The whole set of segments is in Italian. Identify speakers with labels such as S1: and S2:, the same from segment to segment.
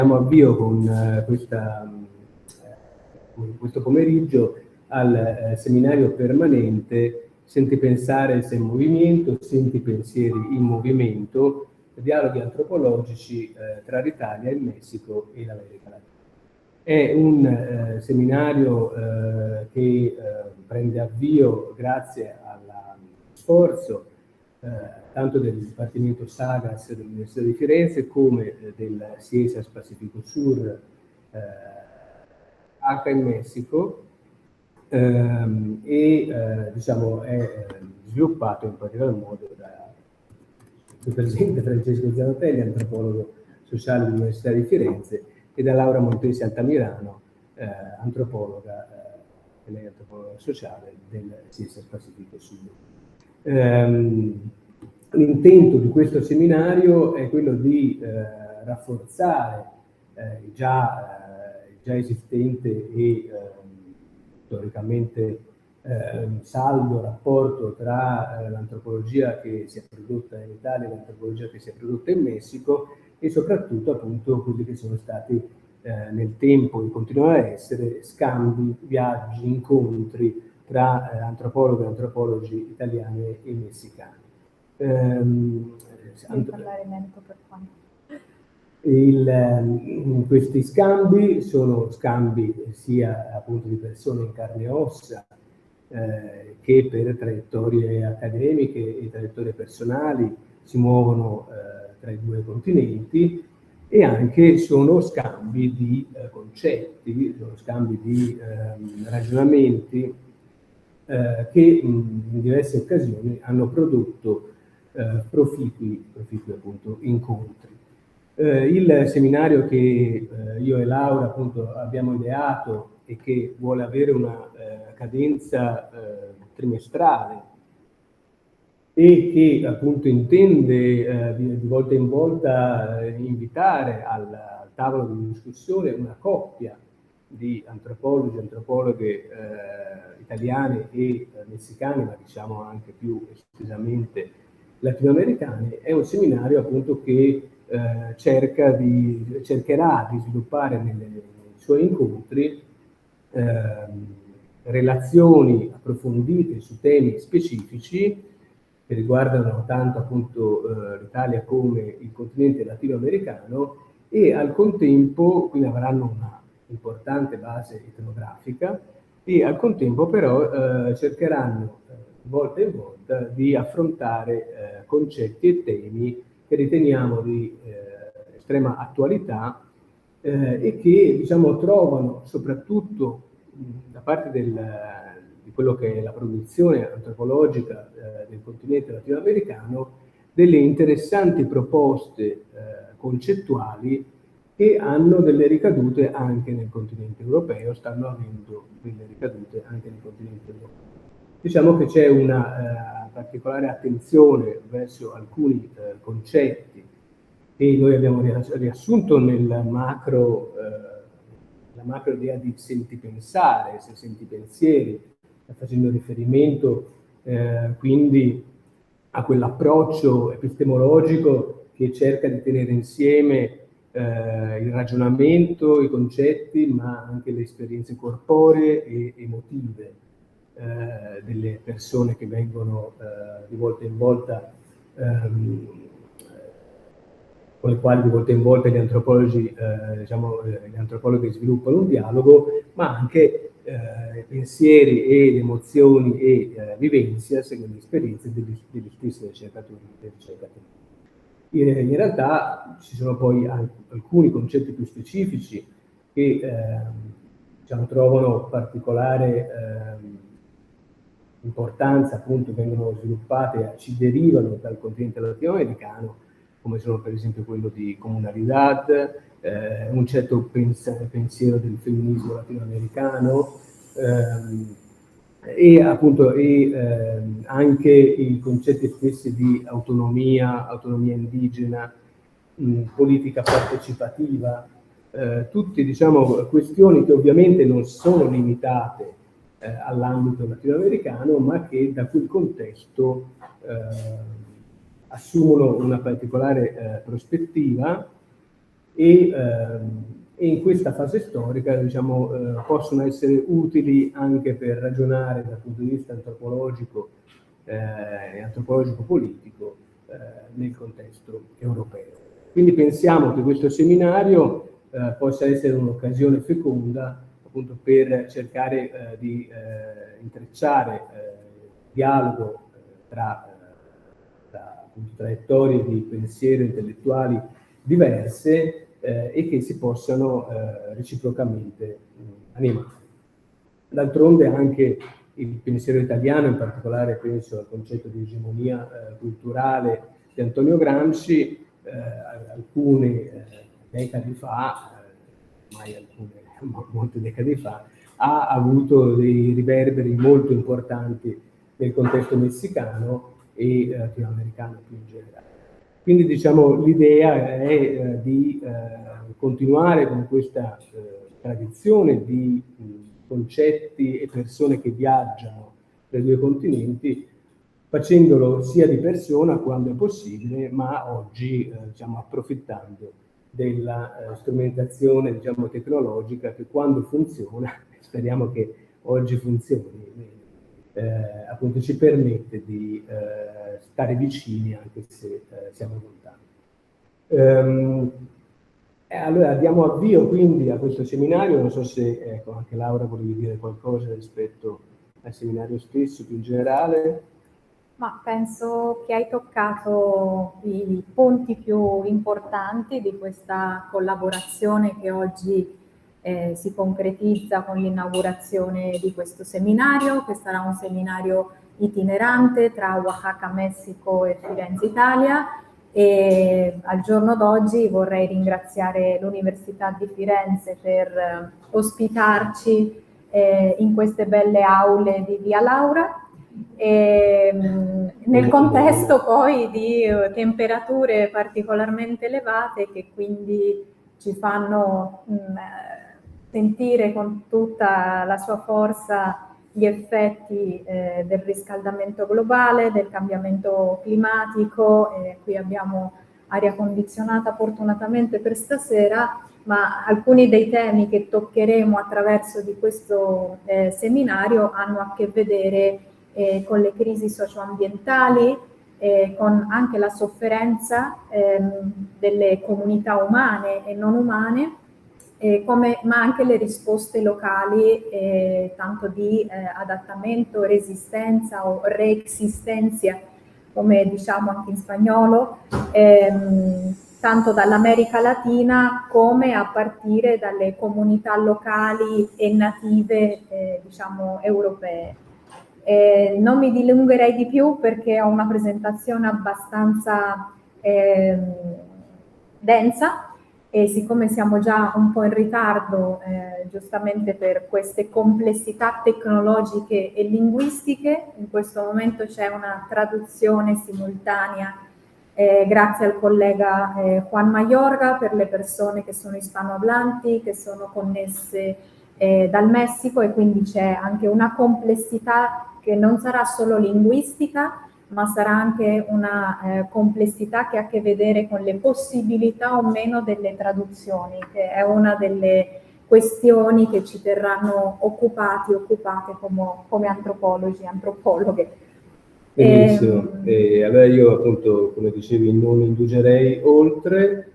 S1: diamo avvio con questo pomeriggio al seminario permanente Senti pensare, sei in movimento, senti pensieri in movimento, dialoghi antropologici tra l'Italia, il Messico e l'America Latina. È un seminario che prende avvio grazie allo sforzo tanto del Dipartimento Sagas dell'Università di Firenze come del CIESAS Pacifico Sur anche in Messico, diciamo è sviluppato in particolar modo dal presidente Francesco Zanotelli, antropologo sociale dell'Università di Firenze, e da Laura Montesi Altamirano, antropologa, lei è antropologa sociale del CIESAS Pacifico Sud. L'intento di questo seminario è quello di rafforzare il già esistente e storicamente saldo rapporto tra l'antropologia che si è prodotta in Italia e l'antropologia che si è prodotta in Messico, e soprattutto appunto quelli che sono stati nel tempo e continuano a essere scambi, viaggi, incontri tra antropologhe e antropologi italiani e messicani.
S2: Parlare medico per quanto?
S1: Questi scambi sono scambi sia appunto di persone in carne e ossa che per traiettorie accademiche e traiettorie personali si muovono tra i due continenti, e anche sono scambi di concetti, sono scambi di ragionamenti che in diverse occasioni hanno prodotto proficui appunto incontri. Il seminario che io e Laura appunto abbiamo ideato e che vuole avere una cadenza trimestrale e che appunto intende di volta in volta invitare al tavolo di discussione una coppia di antropologi, antropologhe italiane e messicane, ma diciamo anche più estesamente latinoamericane, è un seminario appunto che cercherà di sviluppare nei suoi incontri relazioni approfondite su temi specifici che riguardano tanto appunto l'Italia come il continente latinoamericano, e al contempo quindi avranno una importante base etnografica, e al contempo però cercheranno di volta in volta di affrontare concetti e temi che riteniamo di estrema attualità e che diciamo trovano soprattutto da parte di quello che è la produzione antropologica del continente latinoamericano delle interessanti proposte concettuali che hanno delle ricadute anche nel continente europeo, stanno avendo delle ricadute anche nel continente europeo. Diciamo che c'è una particolare attenzione verso alcuni concetti che noi abbiamo riassunto nella macro idea di senti pensare, se senti pensieri, facendo riferimento quindi a quell'approccio epistemologico che cerca di tenere insieme il ragionamento, i concetti, ma anche le esperienze corporee e emotive delle persone che vengono di volta in volta con le quali di volta in volta gli antropologi, gli antropologhi sviluppano un dialogo, ma anche pensieri ed emozioni e vivenze secondo le esperienze degli stessi ricercatori e ricercatrici. In realtà ci sono poi alcuni concetti più specifici che trovano particolare importanza, appunto vengono sviluppate, ci derivano dal continente latinoamericano, come sono per esempio quello di comunalità, un certo pensiero del femminismo latinoamericano e appunto anche i concetti stessi di autonomia indigena, politica partecipativa, tutte diciamo questioni che ovviamente non sono limitate all'ambito latinoamericano, ma che da quel contesto assumono una particolare prospettiva e in questa fase storica, diciamo, possono essere utili anche per ragionare dal punto di vista antropologico e antropologico-politico nel contesto europeo. Quindi pensiamo che questo seminario possa essere un'occasione feconda appunto per cercare di intrecciare dialogo tra appunto, traiettorie di pensiero intellettuali diverse e che si possano reciprocamente animare. D'altronde anche il pensiero italiano, in particolare penso al concetto di egemonia culturale di Antonio Gramsci, alcune decadi fa, ormai molte decadi fa, ha avuto dei riverberi molto importanti nel contesto messicano e latinoamericano più in generale. Quindi diciamo l'idea è di continuare con questa tradizione di concetti e persone che viaggiano tra i due continenti, facendolo sia di persona quando è possibile, ma oggi diciamo, approfittando della strumentazione diciamo, tecnologica che quando funziona, speriamo che oggi funzioni, appunto ci permette di stare vicini anche se siamo lontani. Allora diamo avvio quindi a questo seminario, non so se ecco, anche Laura volevi dire qualcosa rispetto al seminario stesso più in generale.
S2: Ma penso che hai toccato i punti più importanti di questa collaborazione che oggi si concretizza con l'inaugurazione di questo seminario, che sarà un seminario itinerante tra Oaxaca, Messico e Firenze, Italia. E al giorno d'oggi vorrei ringraziare l'Università di Firenze per ospitarci in queste belle aule di Via Laura. Nel contesto poi di temperature particolarmente elevate che quindi ci fanno sentire con tutta la sua forza gli effetti del riscaldamento globale, del cambiamento climatico. Qui abbiamo aria condizionata fortunatamente per stasera, ma alcuni dei temi che toccheremo attraverso di questo seminario hanno a che vedere con le crisi socioambientali, con anche la sofferenza delle comunità umane e non umane, ma anche le risposte locali, tanto di adattamento, resistenza o reexistenza, come diciamo anche in spagnolo, tanto dall'America Latina come a partire dalle comunità locali e native, diciamo, europee. Non mi dilungherei di più perché ho una presentazione abbastanza densa e siccome siamo già un po' in ritardo, giustamente per queste complessità tecnologiche e linguistiche, in questo momento c'è una traduzione simultanea grazie al collega Juan Mayorga per le persone che sono ispanohablanti, che sono connesse dal Messico, e quindi c'è anche una complessità che non sarà solo linguistica, ma sarà anche una complessità che ha a che vedere con le possibilità o meno delle traduzioni, che è una delle questioni che ci terranno occupate come antropologi, antropologhe.
S1: Benissimo, allora io appunto, come dicevi, non indugerei oltre,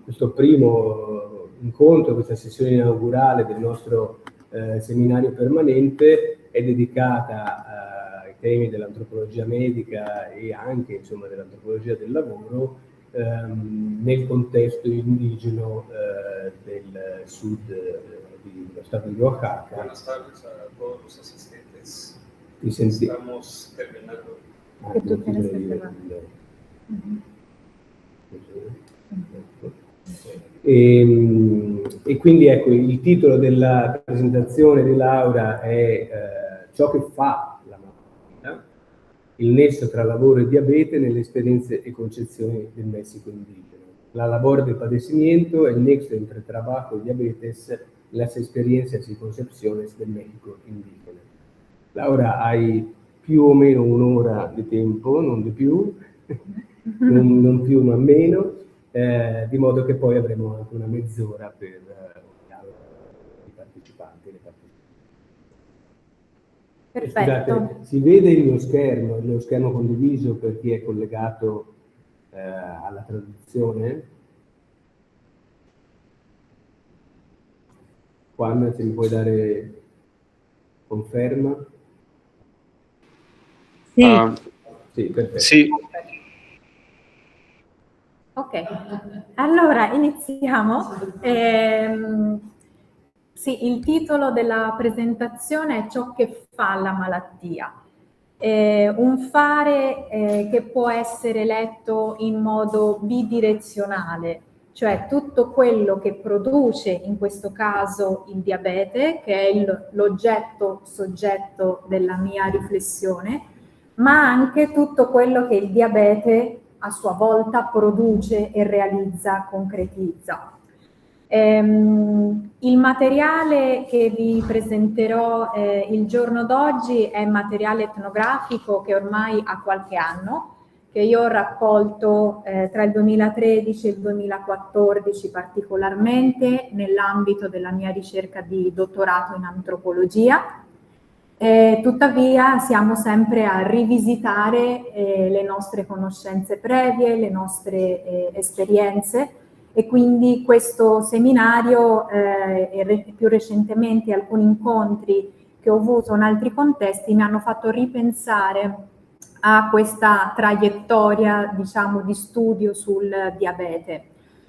S1: questo primo incontro, questa sessione inaugurale del nostro seminario permanente è dedicata ai temi dell'antropologia medica e anche insomma dell'antropologia del lavoro nel contesto indigeno del sud dello stato di Oaxaca.
S3: Buenas tardes a todos los asistentes.
S1: Senti.
S3: Estamos terminando.
S2: Che tu tienes que cerrar.
S1: E quindi ecco, il titolo della presentazione di Laura è Ciò che fa la mattina, il nesso tra lavoro e diabete nelle esperienze e concezioni del Messico indigeno. La labor del padecimiento, el nexo entre trabajo y diabetes, las experiencias y concepciones del México indigeno. Laura, hai più o meno un'ora di tempo, non di più, non più ma meno, di modo che poi avremo anche una mezz'ora per i partecipanti e le partecipanti.
S2: Perfetto.
S1: Scusate, si vede il mio schermo condiviso per chi è collegato alla traduzione? Juan, se mi puoi dare conferma?
S4: Sì.
S1: Sì, perfetto.
S4: Sì.
S2: Ok, allora iniziamo. Sì, il titolo della presentazione è Ciò che fa la malattia. Un fare che può essere letto in modo bidirezionale, cioè tutto quello che produce in questo caso il diabete, che è l'oggetto soggetto della mia riflessione, ma anche tutto quello che il diabete a sua volta produce e realizza, concretizza. Il materiale che vi presenterò il giorno d'oggi è materiale etnografico che ormai ha qualche anno, che io ho raccolto tra il 2013 e il 2014 particolarmente nell'ambito della mia ricerca di dottorato in antropologia. Tuttavia siamo sempre a rivisitare le nostre conoscenze previe, le nostre esperienze, e quindi questo seminario e più recentemente alcuni incontri che ho avuto in altri contesti mi hanno fatto ripensare a questa traiettoria, diciamo, di studio sul diabete.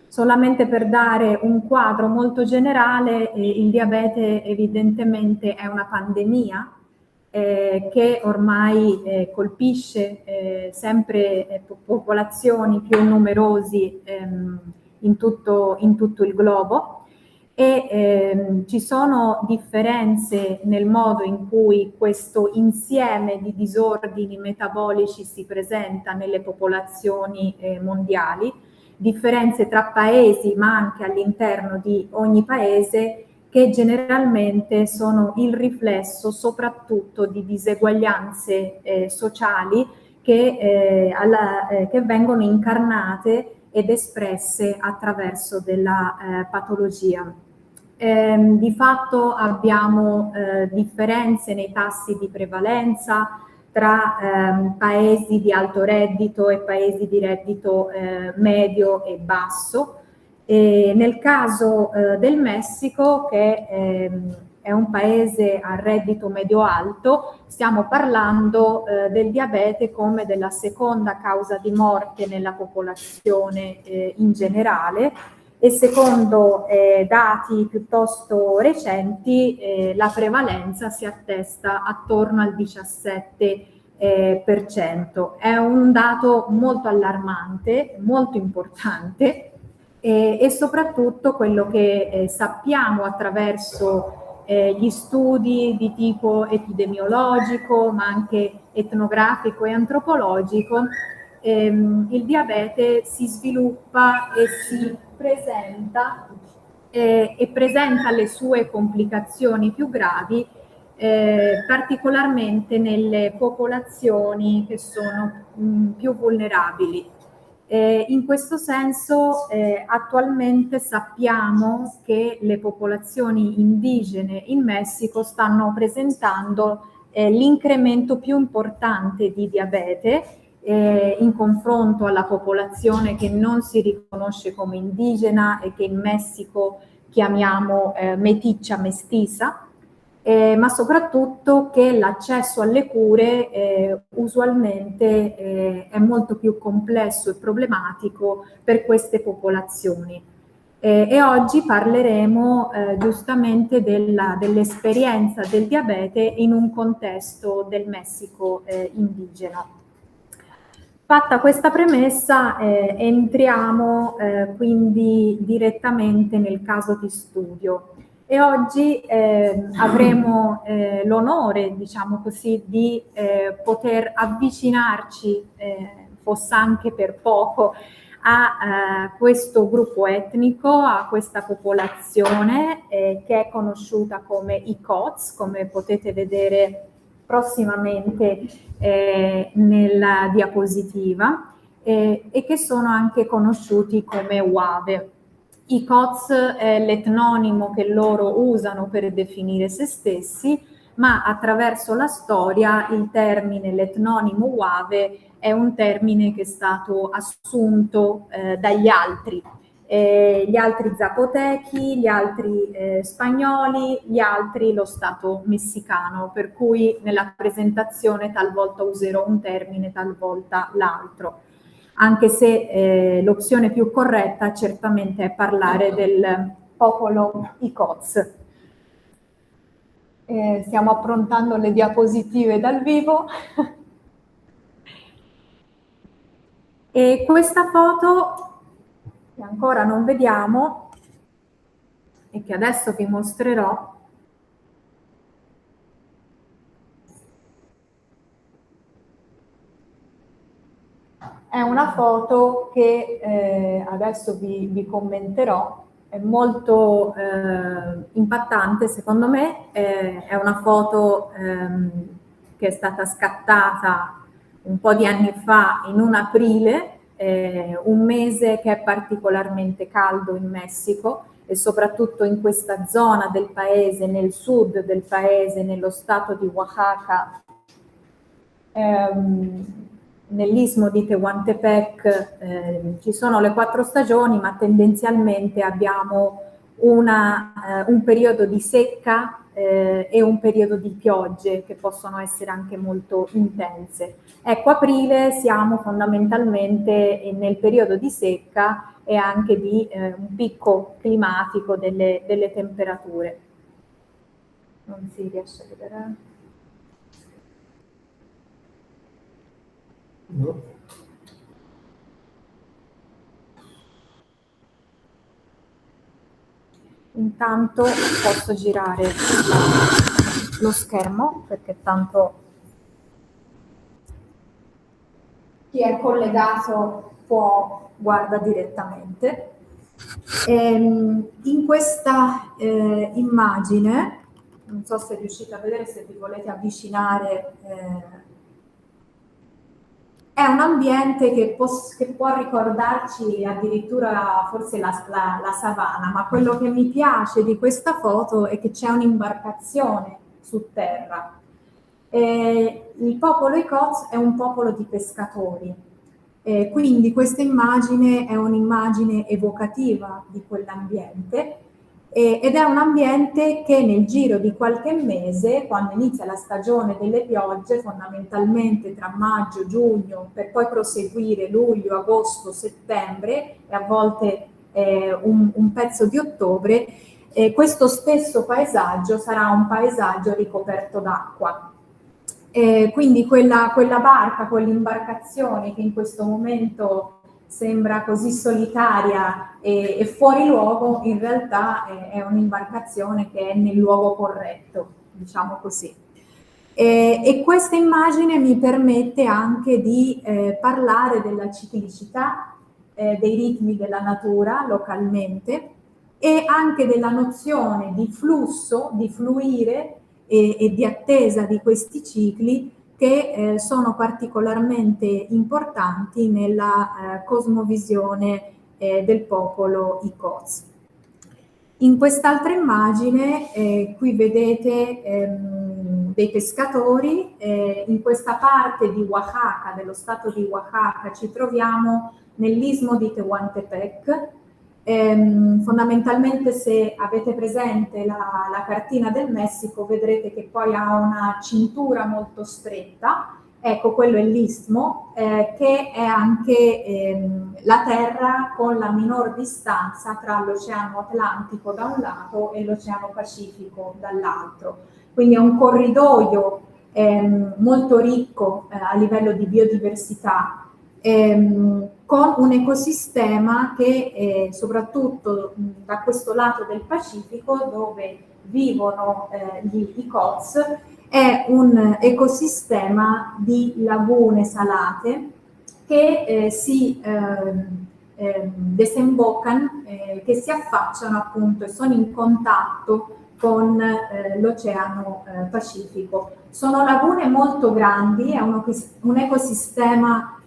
S2: Solamente per dare un quadro molto generale, il diabete evidentemente è una pandemia che ormai colpisce sempre popolazioni più numerosi in tutto il globo, e ci sono differenze nel modo in cui questo insieme di disordini metabolici si presenta nelle popolazioni mondiali, differenze tra paesi ma anche all'interno di ogni paese, che generalmente sono il riflesso soprattutto di diseguaglianze sociali che vengono incarnate ed espresse attraverso della patologia. Di fatto abbiamo differenze nei tassi di prevalenza tra paesi di alto reddito e paesi di reddito medio e basso. Nel caso del Messico, che è un paese a reddito medio-alto, stiamo parlando del diabete come della seconda causa di morte nella popolazione in generale, e secondo dati piuttosto recenti la prevalenza si attesta attorno al 17%. È un dato molto allarmante, molto importante, e soprattutto quello che sappiamo attraverso gli studi di tipo epidemiologico, ma anche etnografico e antropologico. Il diabete si sviluppa e si presenta e presenta le sue complicazioni più gravi particolarmente nelle popolazioni che sono più vulnerabili. In questo senso attualmente sappiamo che le popolazioni indigene in Messico stanno presentando l'incremento più importante di diabete in confronto alla popolazione che non si riconosce come indigena e che in Messico chiamiamo meticcia mestiza. Ma soprattutto che l'accesso alle cure usualmente è molto più complesso e problematico per queste popolazioni. E oggi parleremo giustamente dell'esperienza del diabete in un contesto del Messico indigeno. Fatta questa premessa, entriamo quindi direttamente nel caso di studio. E oggi avremo l'onore, diciamo così, di poter avvicinarci, fosse anche per poco, a questo gruppo etnico, a questa popolazione che è conosciuta come i COTS, come potete vedere prossimamente nella diapositiva. e che sono anche conosciuti come Uave. Icoz è l'etnonimo che loro usano per definire se stessi, ma attraverso la storia il termine, l'etnonimo Uave, è un termine che è stato assunto dagli altri. Gli altri zapotechi, gli altri spagnoli, gli altri lo Stato messicano, per cui nella presentazione talvolta userò un termine, talvolta l'altro, anche se l'opzione più corretta certamente è parlare del popolo Icoz. Stiamo approntando le diapositive dal vivo. E questa foto che ancora non vediamo e che adesso vi mostrerò è una foto che adesso vi commenterò, è molto impattante secondo me, è una foto che è stata scattata un po' di anni fa in un aprile, un mese che è particolarmente caldo in Messico e soprattutto in questa zona del paese, nel sud del paese, nello stato di Oaxaca, nell'istmo di Tehuantepec ci sono le 4 stagioni, ma tendenzialmente abbiamo un periodo di secca e un periodo di piogge che possono essere anche molto intense. Ecco, aprile siamo fondamentalmente nel periodo di secca e anche di un picco climatico delle temperature. Non si riesce a vedere?
S1: No.
S2: Intanto posso girare lo schermo perché tanto chi è collegato guarda direttamente. In questa immagine, non so se riuscite a vedere, se vi volete avvicinare, è un ambiente che può ricordarci addirittura forse la savana, ma quello che mi piace di questa foto è che c'è un'imbarcazione su terra. Il popolo Icoz è un popolo di pescatori, quindi questa immagine è un'immagine evocativa di quell'ambiente ed è un ambiente che nel giro di qualche mese, quando inizia la stagione delle piogge, fondamentalmente tra maggio, giugno, per poi proseguire luglio, agosto, settembre e a volte un pezzo di ottobre, questo stesso paesaggio sarà un paesaggio ricoperto d'acqua. Quindi quella barca, quell'imbarcazione che in questo momento sembra così solitaria e fuori luogo, in realtà è un'imbarcazione che è nel luogo corretto, diciamo così. E questa immagine mi permette anche di parlare della ciclicità dei ritmi della natura localmente e anche della nozione di flusso, di fluire e di attesa di questi cicli che sono particolarmente importanti nella cosmovisione del popolo Icoz. In quest'altra immagine qui vedete dei pescatori, in questa parte di Oaxaca, dello stato di Oaxaca, ci troviamo nell'istmo di Tehuantepec. Fondamentalmente, se avete presente la cartina del Messico, vedrete che poi ha una cintura molto stretta. Ecco, quello è l'istmo, che è anche la terra con la minor distanza tra l'Oceano Atlantico da un lato e l'Oceano Pacifico dall'altro. Quindi è un corridoio molto ricco a livello di biodiversità, con un ecosistema che soprattutto da questo lato del Pacifico, dove vivono gli Icoz, è un ecosistema di lagune salate che si desemboccano, che si affacciano appunto e sono in contatto con l'Oceano Pacifico. Sono lagune molto grandi, è un ecosistema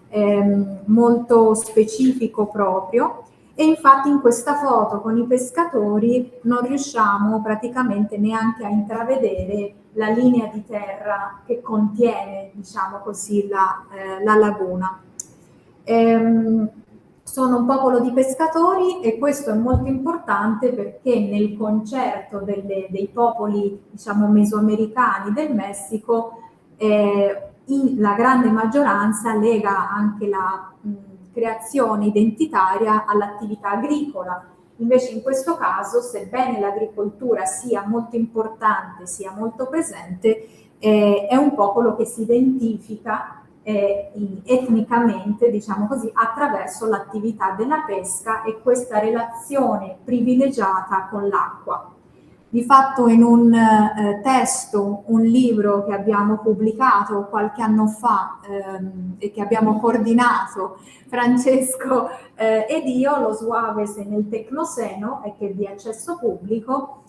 S2: molto specifico proprio, e infatti in questa foto con i pescatori non riusciamo praticamente neanche a intravedere la linea di terra che contiene, diciamo così, la laguna. Sono un popolo di pescatori e questo è molto importante perché nel concerto dei popoli, diciamo, mesoamericani del Messico, la grande maggioranza lega anche la creazione identitaria all'attività agricola. Invece in questo caso, sebbene l'agricoltura sia molto importante, sia molto presente, è un popolo che si identifica etnicamente, diciamo così, attraverso l'attività della pesca e questa relazione privilegiata con l'acqua. Di fatto in un testo, un libro che abbiamo pubblicato qualche anno fa e che abbiamo coordinato Francesco ed io, Los Uaves nel Tecnoseno, e che è di accesso pubblico,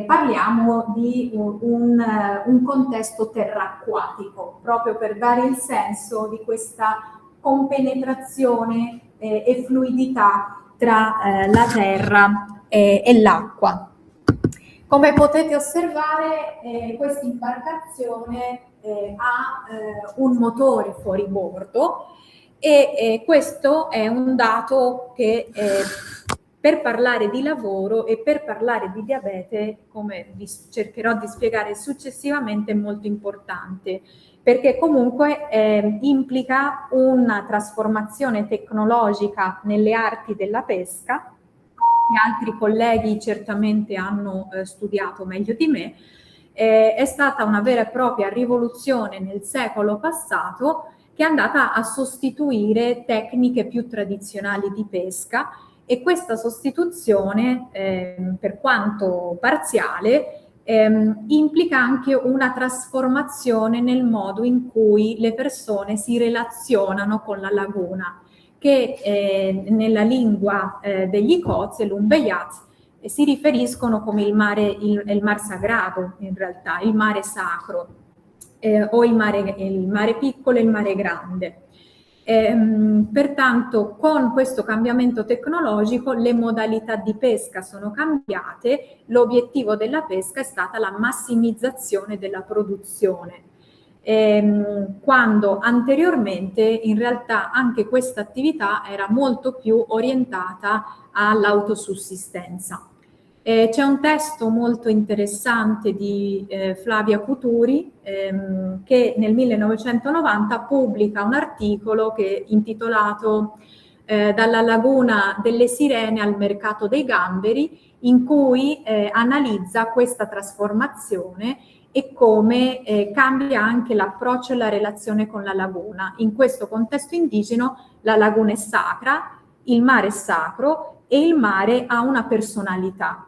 S2: parliamo di un contesto terracquatico, proprio per dare il senso di questa compenetrazione e fluidità tra la terra e l'acqua. Come potete osservare, questa imbarcazione ha un motore fuoribordo e questo è un dato che per parlare di lavoro e per parlare di diabete, come vi cercherò di spiegare successivamente, è molto importante, perché comunque implica una trasformazione tecnologica nelle arti della pesca, che altri colleghi certamente hanno studiato meglio di me. È stata una vera e propria rivoluzione nel secolo passato che è andata a sostituire tecniche più tradizionali di pesca, e questa sostituzione, per quanto parziale, implica anche una trasformazione nel modo in cui le persone si relazionano con la laguna, che nella lingua degli Icoz, l'Umbeyaz, si riferiscono come il mar sagrato, in realtà, il mare sacro, o il mare piccolo e il mare grande. Pertanto, con questo cambiamento tecnologico le modalità di pesca sono cambiate, l'obiettivo della pesca è stata la massimizzazione della produzione. Quando anteriormente in realtà anche questa attività era molto più orientata all'autosussistenza. C'è un testo molto interessante di Flavia Cuturi che nel 1990 pubblica un articolo che è intitolato Dalla laguna delle sirene al mercato dei gamberi, in cui analizza questa trasformazione e come cambia anche l'approccio e la relazione con la laguna. In questo contesto indigeno la laguna è sacra, il mare è sacro e il mare ha una personalità,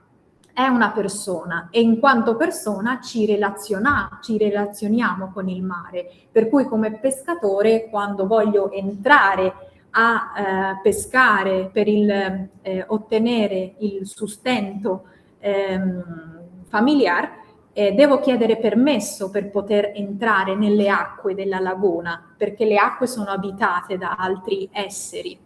S2: è una persona, e in quanto persona ci relazioniamo con il mare, per cui come pescatore, quando voglio entrare a pescare per ottenere il sustento familiare, devo chiedere permesso per poter entrare nelle acque della laguna, perché le acque sono abitate da altri esseri.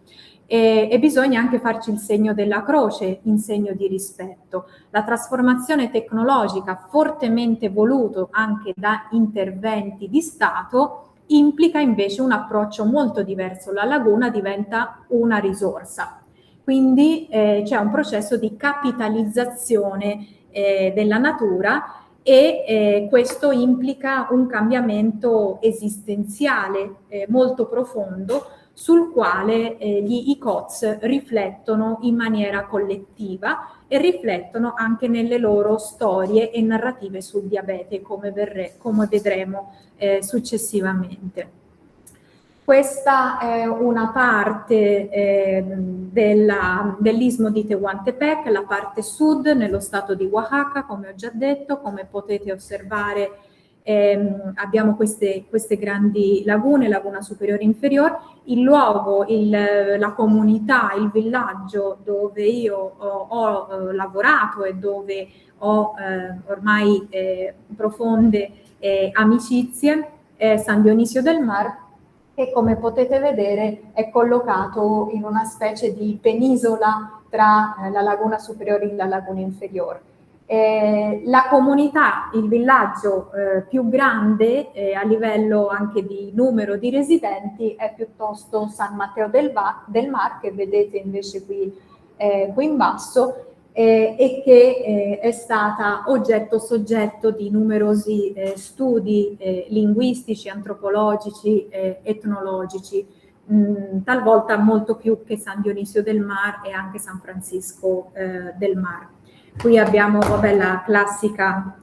S2: E bisogna anche farci il segno della croce in segno di rispetto. La trasformazione tecnologica, fortemente voluto anche da interventi di Stato, implica invece un approccio molto diverso. La laguna diventa una risorsa, quindi c'è un processo di capitalizzazione della natura, e questo implica un cambiamento esistenziale molto profondo, sul quale gli Icoz riflettono in maniera collettiva e riflettono anche nelle loro storie e narrative sul diabete, come vedremo successivamente. Questa è una parte dell'istmo di Tehuantepec, la parte sud, nello stato di Oaxaca, come ho già detto. Come potete osservare abbiamo queste grandi lagune, laguna superiore e inferiore. Il luogo, la comunità, il villaggio dove io ho lavorato e dove ho ormai profonde amicizie è San Dionisio del Mar, che come potete vedere è collocato in una specie di penisola tra la laguna superiore e la laguna inferiore. La comunità, il villaggio più grande a livello anche di numero di residenti è piuttosto San Matteo del Mar, che vedete invece qui in basso, e che è stata soggetto di numerosi studi linguistici, antropologici, etnologici, talvolta molto più che San Dionisio del Mar e anche San Francisco del Mar. Qui abbiamo la classica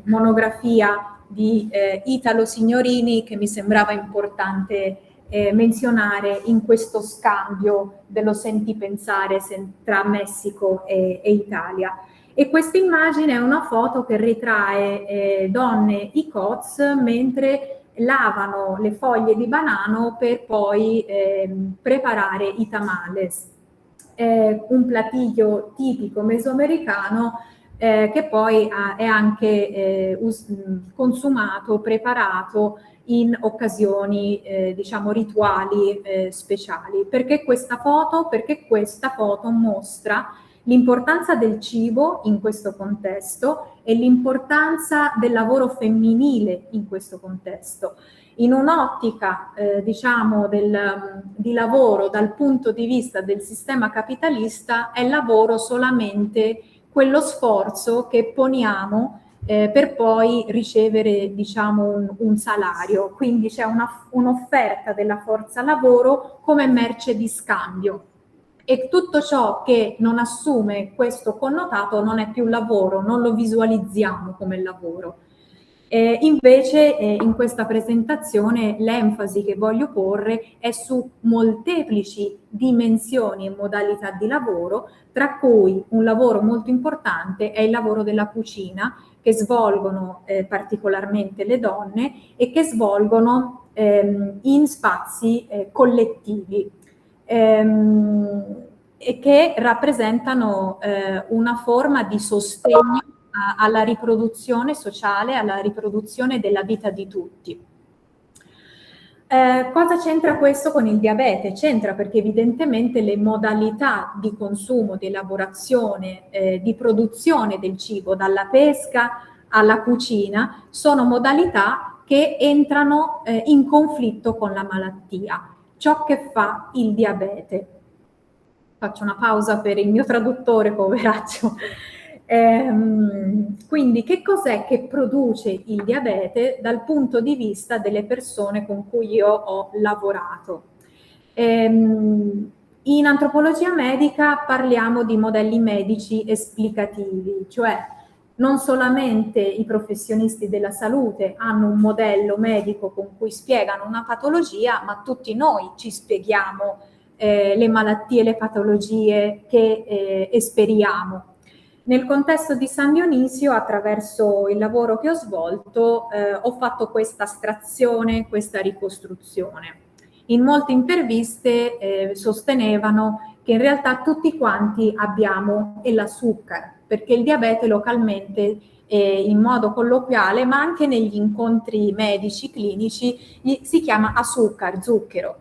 S2: monografia di Italo Signorini, che mi sembrava importante menzionare in questo scambio dello sentipensare tra Messico e Italia. E questa immagine è una foto che ritrae donne Icoz mentre lavano le foglie di banano per poi preparare i tamales, un platiglio tipico mesoamericano che poi è anche consumato, preparato in occasioni diciamo rituali speciali. Perché questa foto? Perché questa foto mostra l'importanza del cibo in questo contesto e l'importanza del lavoro femminile in questo contesto. In un'ottica diciamo di lavoro dal punto di vista del sistema capitalista, è lavoro solamente quello sforzo che poniamo per poi ricevere diciamo un salario, quindi c'è un'offerta della forza lavoro come merce di scambio, e tutto ciò che non assume questo connotato non è più lavoro, non lo visualizziamo come lavoro. Invece in questa presentazione l'enfasi che voglio porre è su molteplici dimensioni e modalità di lavoro, tra cui un lavoro molto importante è il lavoro della cucina, che svolgono particolarmente le donne e che svolgono in spazi collettivi e che rappresentano una forma di sostegno alla riproduzione sociale, alla riproduzione della vita di tutti. Cosa c'entra questo con il diabete? C'entra perché evidentemente le modalità di consumo, di elaborazione, di produzione del cibo, dalla pesca alla cucina, sono modalità che entrano in conflitto con la malattia, ciò che fa il diabete. Faccio una pausa per il mio traduttore, poveraccio. Quindi che cos'è che produce il diabete dal punto di vista delle persone con cui io ho lavorato? In antropologia medica parliamo di modelli medici esplicativi, cioè non solamente i professionisti della salute hanno un modello medico con cui spiegano una patologia, ma tutti noi ci spieghiamo le malattie e le patologie che esperiamo. Nel contesto di San Dionisio, attraverso il lavoro che ho svolto, ho fatto questa astrazione, questa ricostruzione. In molte interviste sostenevano che in realtà tutti quanti abbiamo la zucchero, perché il diabete localmente, in modo colloquiale, ma anche negli incontri medici, clinici, si chiama azúcar, zucchero.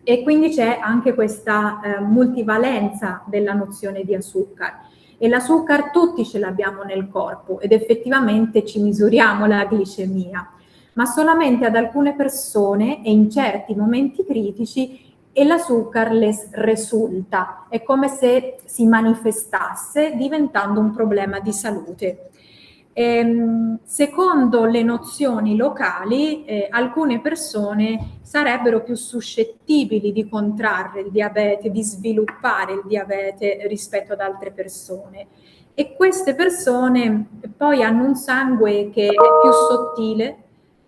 S2: E quindi c'è anche questa multivalenza della nozione di azúcar. E la zucchero tutti ce l'abbiamo nel corpo ed effettivamente ci misuriamo la glicemia, ma solamente ad alcune persone e in certi momenti critici e la zucchero les risulta, è come se si manifestasse diventando un problema di salute. Secondo le nozioni locali, alcune persone sarebbero più suscettibili di contrarre il diabete, di sviluppare il diabete rispetto ad altre persone. E queste persone poi hanno un sangue che è più sottile,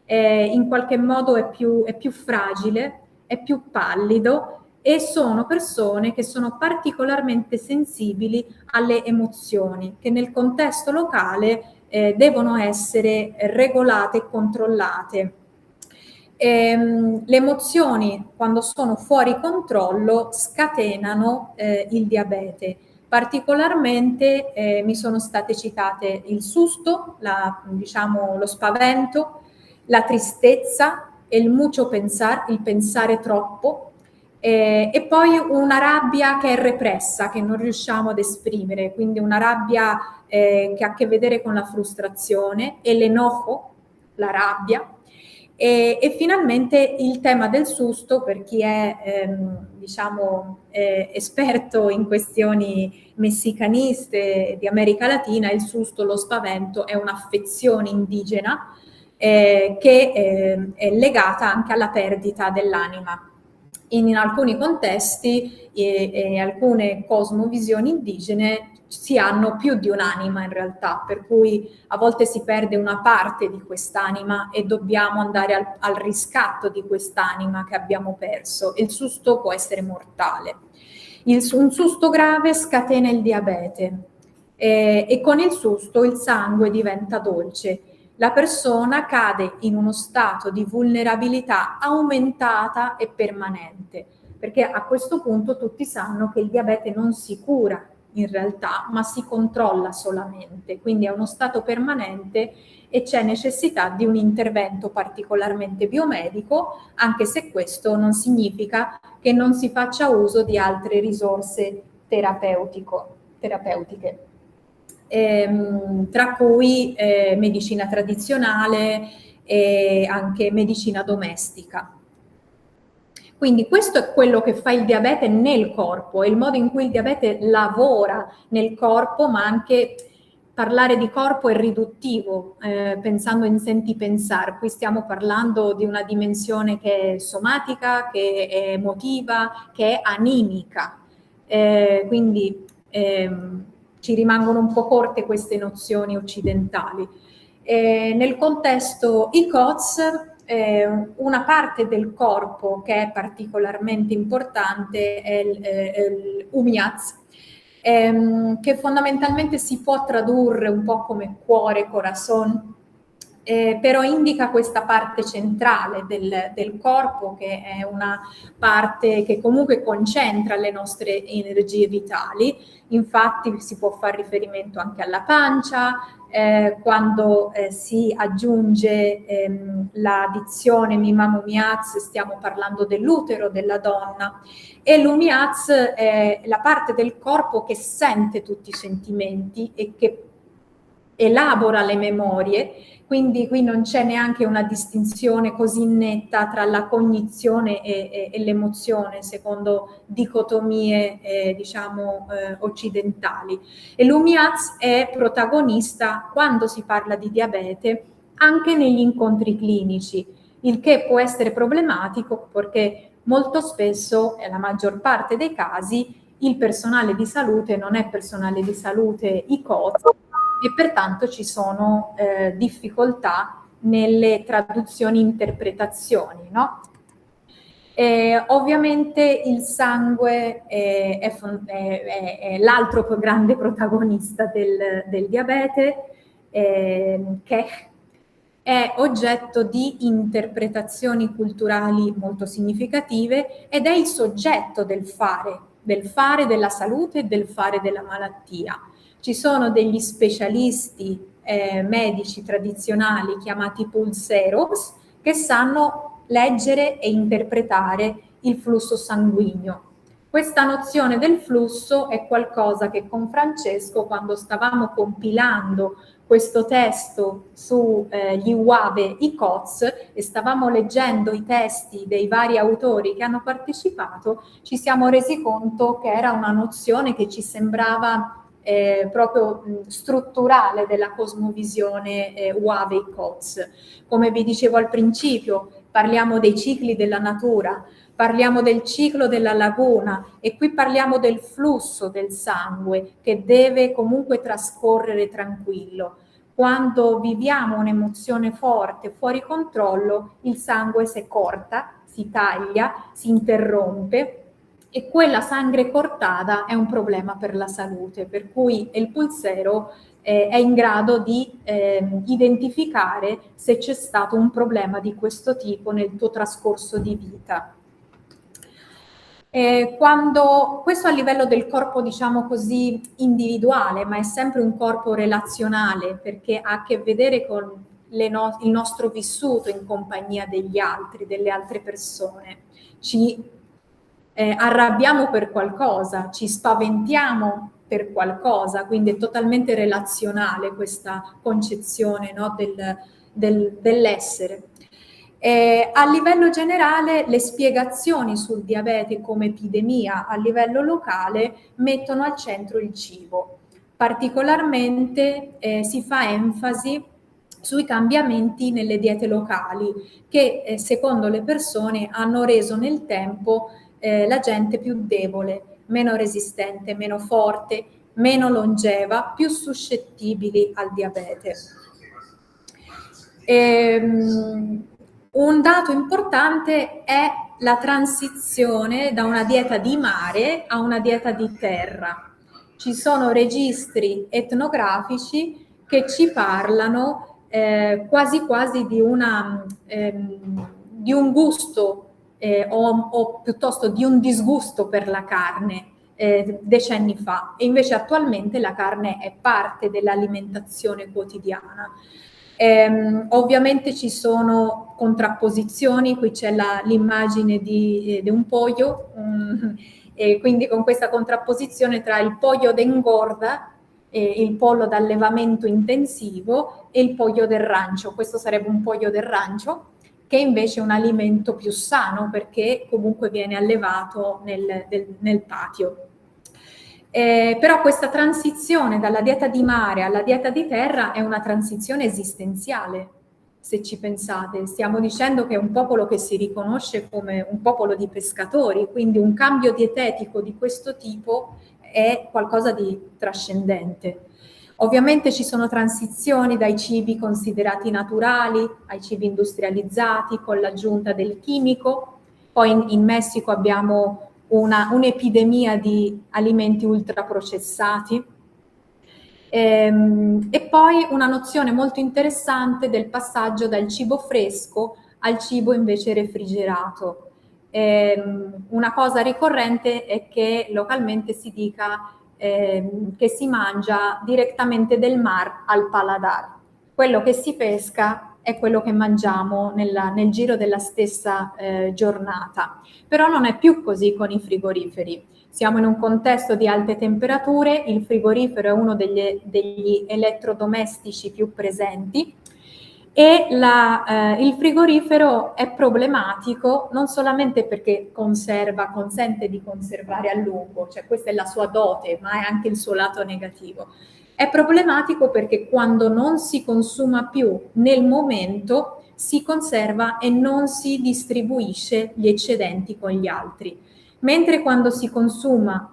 S2: in qualche modo è più fragile, è più pallido, e sono persone che sono particolarmente sensibili alle emozioni, che nel contesto locale devono essere regolate e controllate. Le emozioni, quando sono fuori controllo, scatenano il diabete. Particolarmente mi sono state citate il susto, diciamo, lo spavento, la tristezza, il mucho pensar, il pensare troppo, e poi una rabbia che è repressa, che non riusciamo ad esprimere, quindi una rabbia che ha a che vedere con la frustrazione, e l'enojo, la rabbia, e finalmente il tema del susto, per chi è diciamo esperto in questioni messicaniste di America Latina. Il susto, lo spavento, è un'affezione indigena che è legata anche alla perdita dell'anima. In alcuni contesti e alcune cosmovisioni indigene si hanno più di un'anima in realtà, per cui a volte si perde una parte di quest'anima e dobbiamo andare al riscatto di quest'anima che abbiamo perso. Il susto può essere mortale. Un susto grave scatena il diabete e con il susto il sangue diventa dolce. La persona cade in uno stato di vulnerabilità aumentata e permanente, perché a questo punto tutti sanno che il diabete non si cura in realtà, ma si controlla solamente, quindi è uno stato permanente e c'è necessità di un intervento particolarmente biomedico, anche se questo non significa che non si faccia uso di altre risorse terapeutiche. Tra cui medicina tradizionale e anche medicina domestica. Quindi questo è quello che fa il diabete nel corpo, è il modo in cui il diabete lavora nel corpo, ma anche parlare di corpo è riduttivo, pensando in senti pensare. Qui stiamo parlando di una dimensione che è somatica, che è emotiva, che è animica. Quindi ci rimangono un po' corte queste nozioni occidentali. Nel contesto ICOTS, una parte del corpo che è particolarmente importante è l'UMIAZ, che fondamentalmente si può tradurre un po' come cuore, corazon, però indica questa parte centrale del corpo, che è una parte che comunque concentra le nostre energie vitali. Infatti si può fare riferimento anche alla pancia, quando si aggiunge la dizione mimamumiaz, stiamo parlando dell'utero della donna, e l'umiaz è la parte del corpo che sente tutti i sentimenti e che elabora le memorie. Quindi qui non c'è neanche una distinzione così netta tra la cognizione e l'emozione, secondo dicotomie diciamo occidentali. E l'UMIAZ è protagonista quando si parla di diabete anche negli incontri clinici, il che può essere problematico perché molto spesso, nella maggior parte dei casi, il personale di salute non è personale di salute ICOS, e pertanto ci sono difficoltà nelle traduzioni, interpretazioni, no? Ovviamente il sangue è l'altro grande protagonista del diabete, che è oggetto di interpretazioni culturali molto significative ed è il soggetto del fare della salute e del fare della malattia. Ci sono degli specialisti medici tradizionali chiamati pulseros che sanno leggere e interpretare il flusso sanguigno. Questa nozione del flusso è qualcosa che con Francesco, quando stavamo compilando questo testo sugli UAVE ICOTS e stavamo leggendo i testi dei vari autori che hanno partecipato, ci siamo resi conto che era una nozione che ci sembrava proprio strutturale della cosmovisione UAVE ICOTS. Come vi dicevo al principio, parliamo dei cicli della natura, parliamo del ciclo della laguna e qui parliamo del flusso del sangue che deve comunque trascorrere tranquillo. Quando viviamo un'emozione forte, fuori controllo, il sangue si corta, si taglia, si interrompe e quella sangre cortata è un problema per la salute, per cui il pulsero è in grado di identificare se c'è stato un problema di questo tipo nel tuo trascorso di vita. Quando questo a livello del corpo, diciamo così, individuale, ma è sempre un corpo relazionale, perché ha a che vedere con il nostro vissuto in compagnia degli altri, delle altre persone. Ci arrabbiamo per qualcosa, ci spaventiamo per qualcosa, quindi è totalmente relazionale questa concezione, no, dell'essere. A livello generale le spiegazioni sul diabete come epidemia a livello locale mettono al centro il cibo. Particolarmente si fa enfasi sui cambiamenti nelle diete locali che secondo le persone hanno reso nel tempo la gente più debole, meno resistente, meno forte, meno longeva, più suscettibili al diabete. Un dato importante è la transizione da una dieta di mare a una dieta di terra. Ci sono registri etnografici che ci parlano quasi quasi di un gusto o piuttosto di un disgusto per la carne decenni fa, e invece attualmente la carne è parte dell'alimentazione quotidiana. Ovviamente ci sono contrapposizioni, qui c'è l'immagine di un pollo, e quindi con questa contrapposizione tra il pollo d'engorda, il pollo d'allevamento intensivo, e il pollo del rancio. Questo sarebbe un pollo del rancio, che invece è un alimento più sano perché comunque viene allevato nel patio. Però questa transizione dalla dieta di mare alla dieta di terra è una transizione esistenziale, se ci pensate. Stiamo dicendo che è un popolo che si riconosce come un popolo di pescatori, quindi un cambio dietetico di questo tipo è qualcosa di trascendente. Ovviamente ci sono transizioni dai cibi considerati naturali ai cibi industrializzati con l'aggiunta del chimico. Poi in Messico abbiamo un'epidemia di alimenti ultraprocessati. E poi una nozione molto interessante del passaggio dal cibo fresco al cibo invece refrigerato. Una cosa ricorrente è che localmente si dica che si mangia direttamente del mar al paladar. Quello che si pesca è quello che mangiamo nel giro della stessa giornata. Però non è più così con i frigoriferi. Siamo in un contesto di alte temperature, il frigorifero è uno degli elettrodomestici più presenti, e il frigorifero è problematico non solamente perché consente di conservare a lungo, cioè questa è la sua dote, ma è anche il suo lato negativo. È problematico perché quando non si consuma più nel momento, si conserva e non si distribuisce gli eccedenti con gli altri. Mentre quando si consuma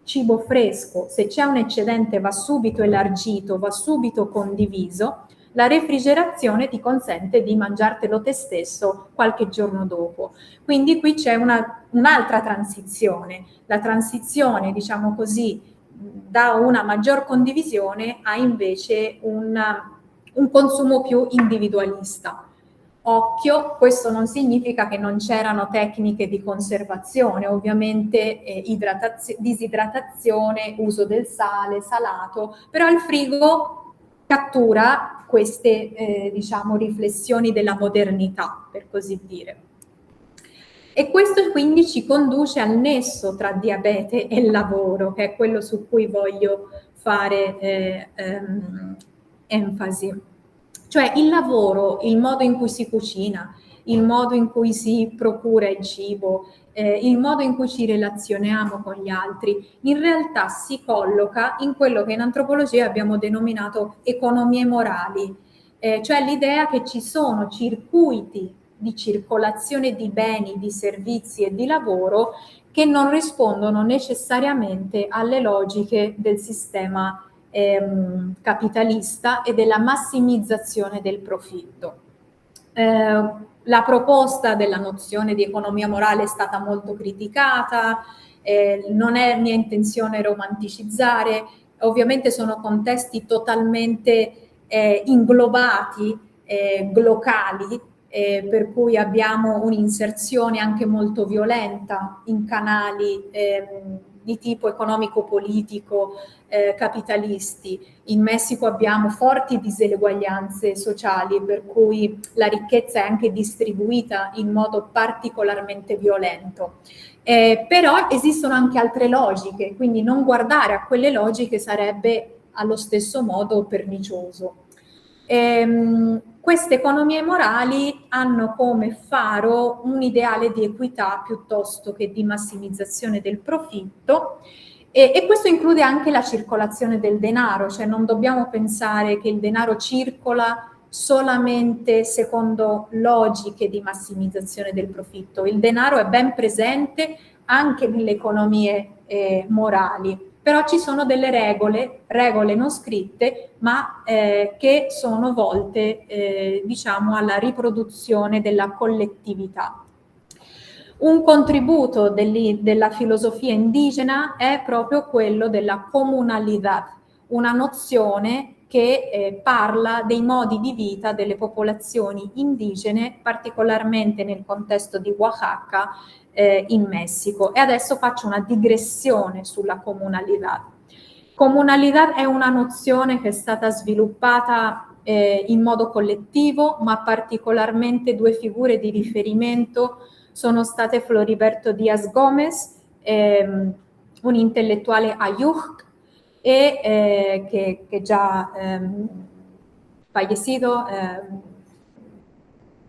S2: cibo fresco, se c'è un eccedente va subito elargito, va subito condiviso. La refrigerazione ti consente di mangiartelo te stesso qualche giorno dopo. Quindi qui c'è un'altra transizione, la transizione, diciamo così, da una maggior condivisione a invece un consumo più individualista. Occhio, questo non significa che non c'erano tecniche di conservazione, ovviamente disidratazione, uso del sale, salato, però il frigo cattura queste diciamo riflessioni della modernità, per così dire. E questo quindi ci conduce al nesso tra diabete e lavoro, che è quello su cui voglio fare enfasi. Cioè il lavoro, il modo in cui si cucina, il modo in cui si procura il cibo, il modo in cui ci relazioniamo con gli altri, in realtà si colloca in quello che in antropologia abbiamo denominato economie morali, cioè l'idea che ci sono circuiti di circolazione di beni, di servizi e di lavoro che non rispondono necessariamente alle logiche del sistema capitalista e della massimizzazione del profitto. La proposta della nozione di economia morale è stata molto criticata, non è mia intenzione romanticizzare, ovviamente sono contesti totalmente inglobati, glocali, per cui abbiamo un'inserzione anche molto violenta in canali di tipo economico-politico, capitalisti. In Messico abbiamo forti diseguaglianze sociali, per cui la ricchezza è anche distribuita in modo particolarmente violento. Però esistono anche altre logiche, quindi non guardare a quelle logiche sarebbe allo stesso modo pernicioso. Queste economie morali hanno come faro un ideale di equità piuttosto che di massimizzazione del profitto, e questo include anche la circolazione del denaro, cioè non dobbiamo pensare che il denaro circola solamente secondo logiche di massimizzazione del profitto. Il denaro è ben presente anche nelle economie morali, però ci sono delle regole non scritte, ma che sono volte, diciamo, alla riproduzione della collettività. Un contributo della filosofia indigena è proprio quello della comunalità, una nozione che parla dei modi di vita delle popolazioni indigene, particolarmente nel contesto di Oaxaca, in Messico. E adesso faccio una digressione sulla comunalità. Comunalità è una nozione che è stata sviluppata in modo collettivo, ma particolarmente due figure di riferimento sono state Floriberto Díaz Gómez, un intellettuale Ayuk, che già fallecido,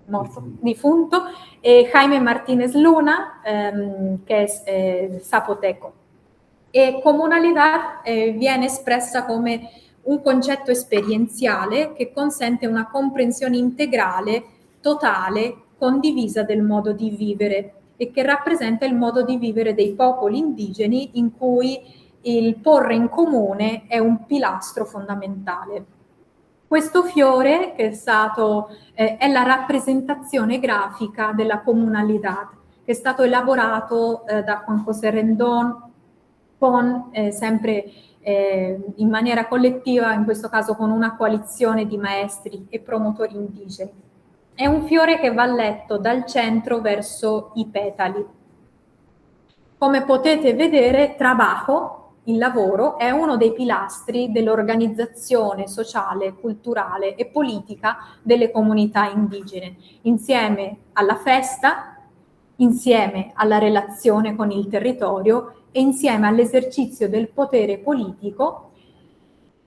S2: morto, difunto, e Jaime Martínez Luna, che è zapoteco. E comunalità viene espressa come un concetto esperienziale che consente una comprensione integrale, totale, condivisa del modo di vivere e che rappresenta il modo di vivere dei popoli indigeni in cui il porre in comune è un pilastro fondamentale. Questo fiore, che è la rappresentazione grafica della comunalità, che è stato elaborato da Juan José Rendón sempre in maniera collettiva, in questo caso con una coalizione di maestri e promotori indigeni. È un fiore che va letto dal centro verso i petali. Come potete vedere, trabajo, il lavoro, è uno dei pilastri dell'organizzazione sociale, culturale e politica delle comunità indigene, insieme alla festa, insieme alla relazione con il territorio e insieme all'esercizio del potere politico.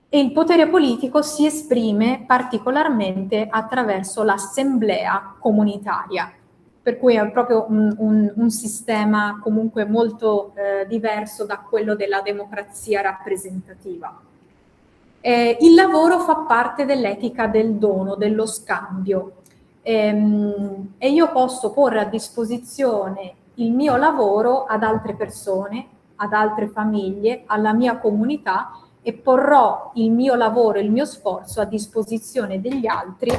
S2: E il potere politico si esprime particolarmente attraverso l'assemblea comunitaria, per cui è proprio un sistema comunque molto diverso da quello della democrazia rappresentativa. Il lavoro fa parte dell'etica del dono, dello scambio, e io posso porre a disposizione il mio lavoro ad altre persone, ad altre famiglie, alla mia comunità, e porrò il mio lavoro, il mio sforzo a disposizione degli altri,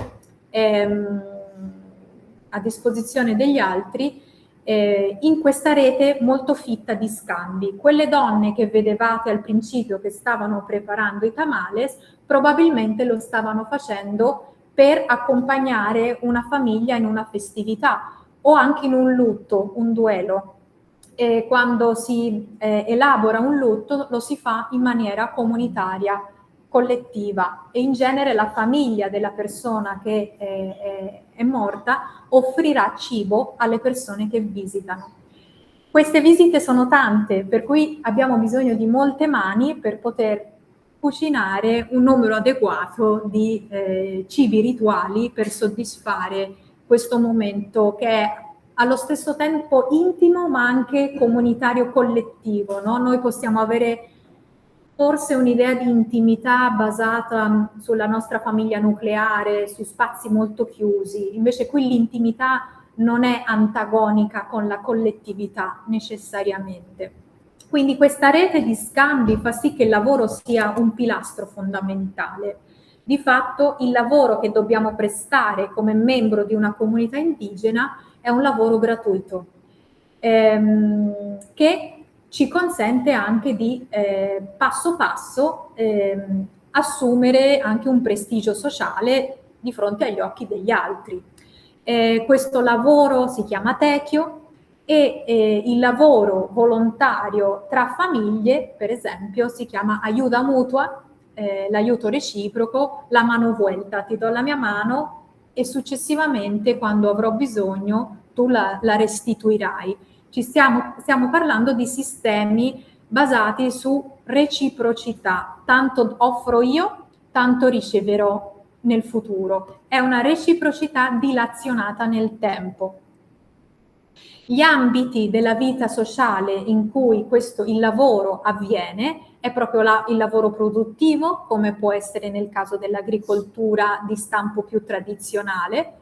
S2: in questa rete molto fitta di scambi. Quelle donne che vedevate al principio che stavano preparando i tamales probabilmente lo stavano facendo per accompagnare una famiglia in una festività o anche in un lutto, un duelo. E quando si elabora un lutto lo si fa in maniera comunitaria, collettiva, e in genere la famiglia della persona che è morta offrirà cibo alle persone che visitano. Queste visite sono tante, per cui abbiamo bisogno di molte mani per poter cucinare un numero adeguato di cibi rituali per soddisfare questo momento che è allo stesso tempo intimo ma anche comunitario collettivo, no? Noi possiamo avere forse un'idea di intimità basata sulla nostra famiglia nucleare, su spazi molto chiusi, invece qui l'intimità non è antagonica con la collettività necessariamente. Quindi questa rete di scambi fa sì che il lavoro sia un pilastro fondamentale. Di fatto il lavoro che dobbiamo prestare come membro di una comunità indigena è un lavoro gratuito, che ci consente anche di passo passo assumere anche un prestigio sociale di fronte agli occhi degli altri. Questo lavoro si chiama tekio, e il lavoro volontario tra famiglie, per esempio, si chiama aiuta mutua, l'aiuto reciproco, la mano vuelta, ti do la mia mano e successivamente quando avrò bisogno tu la restituirai. Stiamo parlando di sistemi basati su reciprocità, tanto offro io, tanto riceverò nel futuro. È una reciprocità dilazionata nel tempo. Gli ambiti della vita sociale in cui il lavoro avviene è proprio il lavoro produttivo, come può essere nel caso dell'agricoltura di stampo più tradizionale,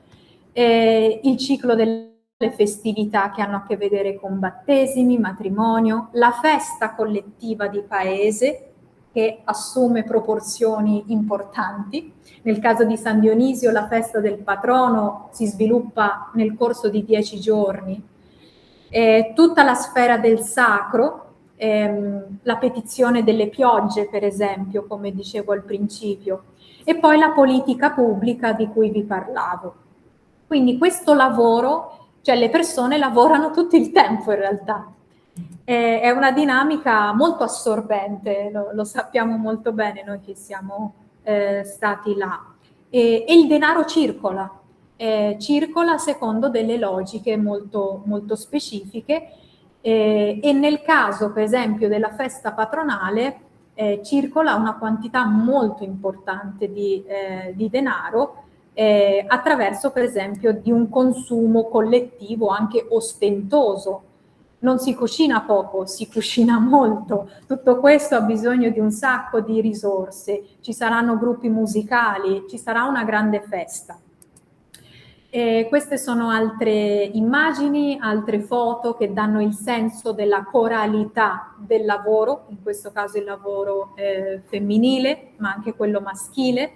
S2: il ciclo delle festività che hanno a che vedere con battesimi, matrimonio, la festa collettiva di paese che assume proporzioni importanti. Nel caso di San Dionisio la festa del patrono si sviluppa nel corso di 10 giorni. Tutta la sfera del sacro, la petizione delle piogge per esempio, come dicevo al principio, e poi la politica pubblica di cui vi parlavo. Quindi questo lavoro, cioè le persone lavorano tutto il tempo in realtà, è una dinamica molto assorbente, lo sappiamo molto bene noi che siamo stati là, e il denaro circola secondo delle logiche molto, molto specifiche e nel caso per esempio della festa patronale circola una quantità molto importante di denaro attraverso per esempio di un consumo collettivo anche ostentoso. Non si cucina poco, si cucina molto. Tutto questo ha bisogno di un sacco di risorse. Ci saranno gruppi musicali, ci sarà una grande festa. Queste sono altre immagini, altre foto che danno il senso della coralità del lavoro, in questo caso il lavoro femminile, ma anche quello maschile.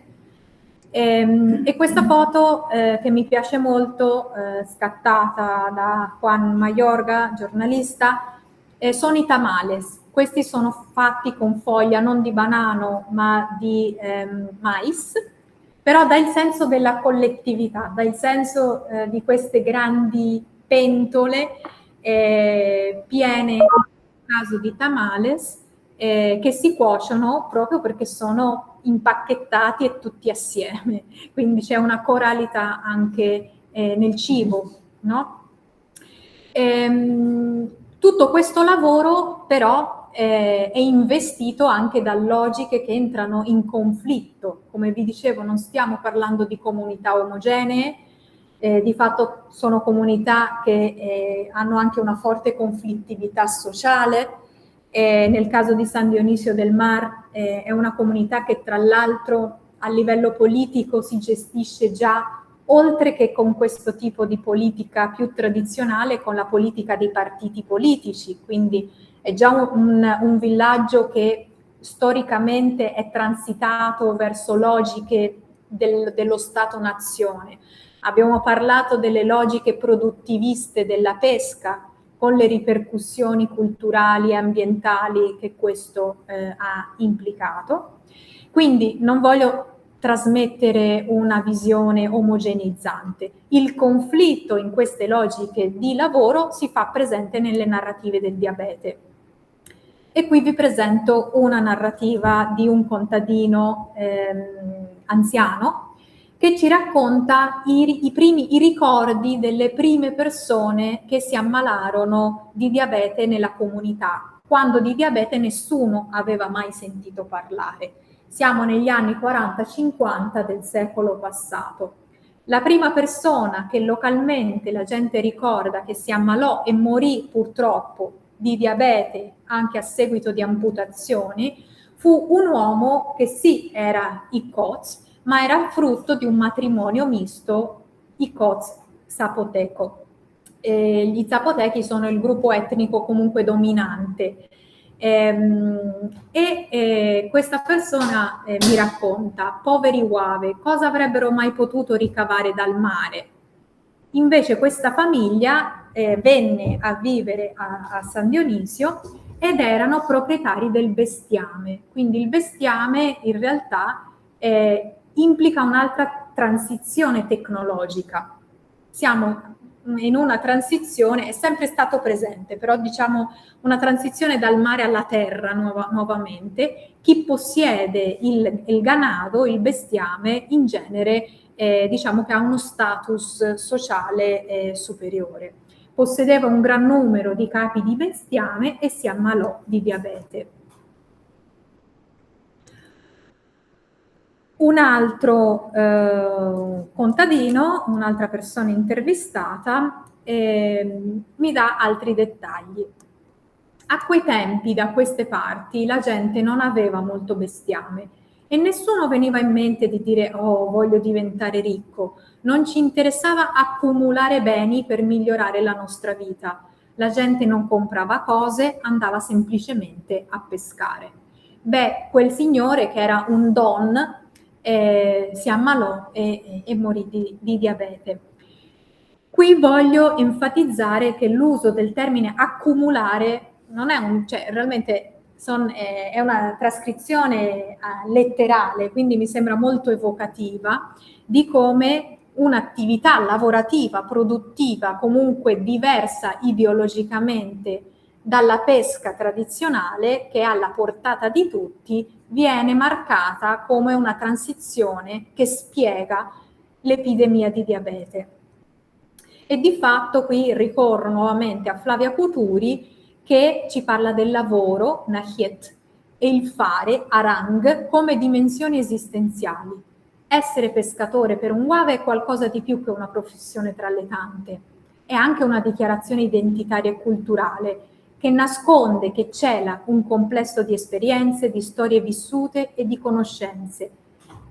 S2: E questa foto che mi piace molto, scattata da Juan Mayorga, giornalista, sono i tamales. Questi sono fatti con foglia non di banano ma di mais, però dà il senso della collettività, dà il senso di queste grandi pentole piene, in caso di tamales, che si cuociono proprio perché sono impacchettati e tutti assieme, quindi c'è una coralità anche nel cibo, no? Tutto questo lavoro però è investito anche da logiche che entrano in conflitto. Come vi dicevo, non stiamo parlando di comunità omogenee, di fatto sono comunità che hanno anche una forte conflittività sociale. Nel caso di San Dionisio del Mar è una comunità che tra l'altro a livello politico si gestisce già, oltre che con questo tipo di politica più tradizionale, con la politica dei partiti politici, quindi è già un villaggio che storicamente è transitato verso logiche dello Stato-nazione. Abbiamo parlato delle logiche produttiviste della pesca, con le ripercussioni culturali e ambientali che questo ha implicato. Quindi non voglio trasmettere una visione omogeneizzante. Il conflitto in queste logiche di lavoro si fa presente nelle narrative del diabete. E qui vi presento una narrativa di un contadino anziano che ci racconta i ricordi delle prime persone che si ammalarono di diabete nella comunità, quando di diabete nessuno aveva mai sentito parlare. Siamo negli anni 40-50 del secolo passato. La prima persona che localmente la gente ricorda che si ammalò e morì purtroppo di diabete anche a seguito di amputazioni fu un uomo che sì era Icoz, ma era frutto di un matrimonio misto Icoz-Zapoteco. Gli Zapotechi sono il gruppo etnico comunque dominante. Questa persona mi racconta: poveri Uave, cosa avrebbero mai potuto ricavare dal mare? Invece questa famiglia venne a vivere a San Dionisio ed erano proprietari del bestiame. Quindi il bestiame in realtà implica un'altra transizione tecnologica. in una transizione, è sempre stato presente, però diciamo una transizione dal mare alla terra nuovamente. Chi possiede il ganado, il bestiame, in genere diciamo che ha uno status sociale superiore. Possedeva un gran numero di capi di bestiame e si ammalò di diabete. Un altro contadino, un'altra persona intervistata, mi dà altri dettagli. A quei tempi, da queste parti, la gente non aveva molto bestiame e nessuno veniva in mente di dire «oh, voglio diventare ricco». Non ci interessava accumulare beni per migliorare la nostra vita. La gente non comprava cose, andava semplicemente a pescare. Beh, quel signore, che era un don, si ammalò e morì di diabete. Qui voglio enfatizzare che l'uso del termine accumulare non è cioè realmente è una trascrizione letterale, quindi mi sembra molto evocativa di come un'attività lavorativa, produttiva, comunque diversa ideologicamente dalla pesca tradizionale, che è alla portata di tutti, viene marcata come una transizione che spiega l'epidemia di diabete. E di fatto qui ricorro nuovamente a Flavia Cuturi, che ci parla del lavoro, nahiet, e il fare, arang, come dimensioni esistenziali. Essere pescatore per un Wava è qualcosa di più che una professione tra le tante. È anche una dichiarazione identitaria e culturale, che nasconde, che cela un complesso di esperienze, di storie vissute e di conoscenze.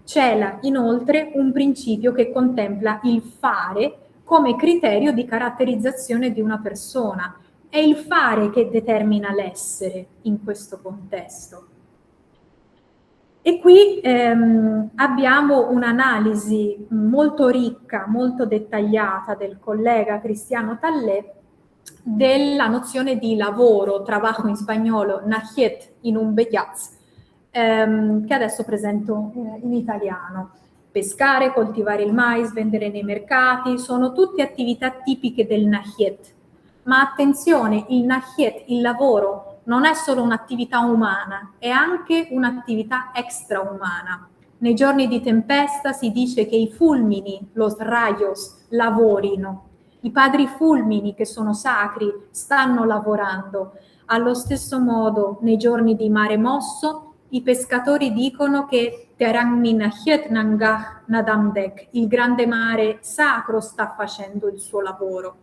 S2: Cela inoltre un principio che contempla il fare come criterio di caratterizzazione di una persona. È il fare che determina l'essere in questo contesto. E qui abbiamo un'analisi molto ricca, molto dettagliata del collega Cristiano Tallè della nozione di lavoro, trabajo in spagnolo, nahiet in un bellaz, che adesso presento in italiano. Pescare, coltivare il mais, vendere nei mercati, sono tutte attività tipiche del nahiet. Ma attenzione, il nahiet, il lavoro, non è solo un'attività umana, è anche un'attività extraumana. Nei giorni di tempesta si dice che i fulmini, los rayos, lavorino. I padri fulmini, che sono sacri, stanno lavorando. Allo stesso modo, nei giorni di mare mosso, i pescatori dicono che Terang Minahiet Nangah Nadamdek, il grande mare sacro, sta facendo il suo lavoro.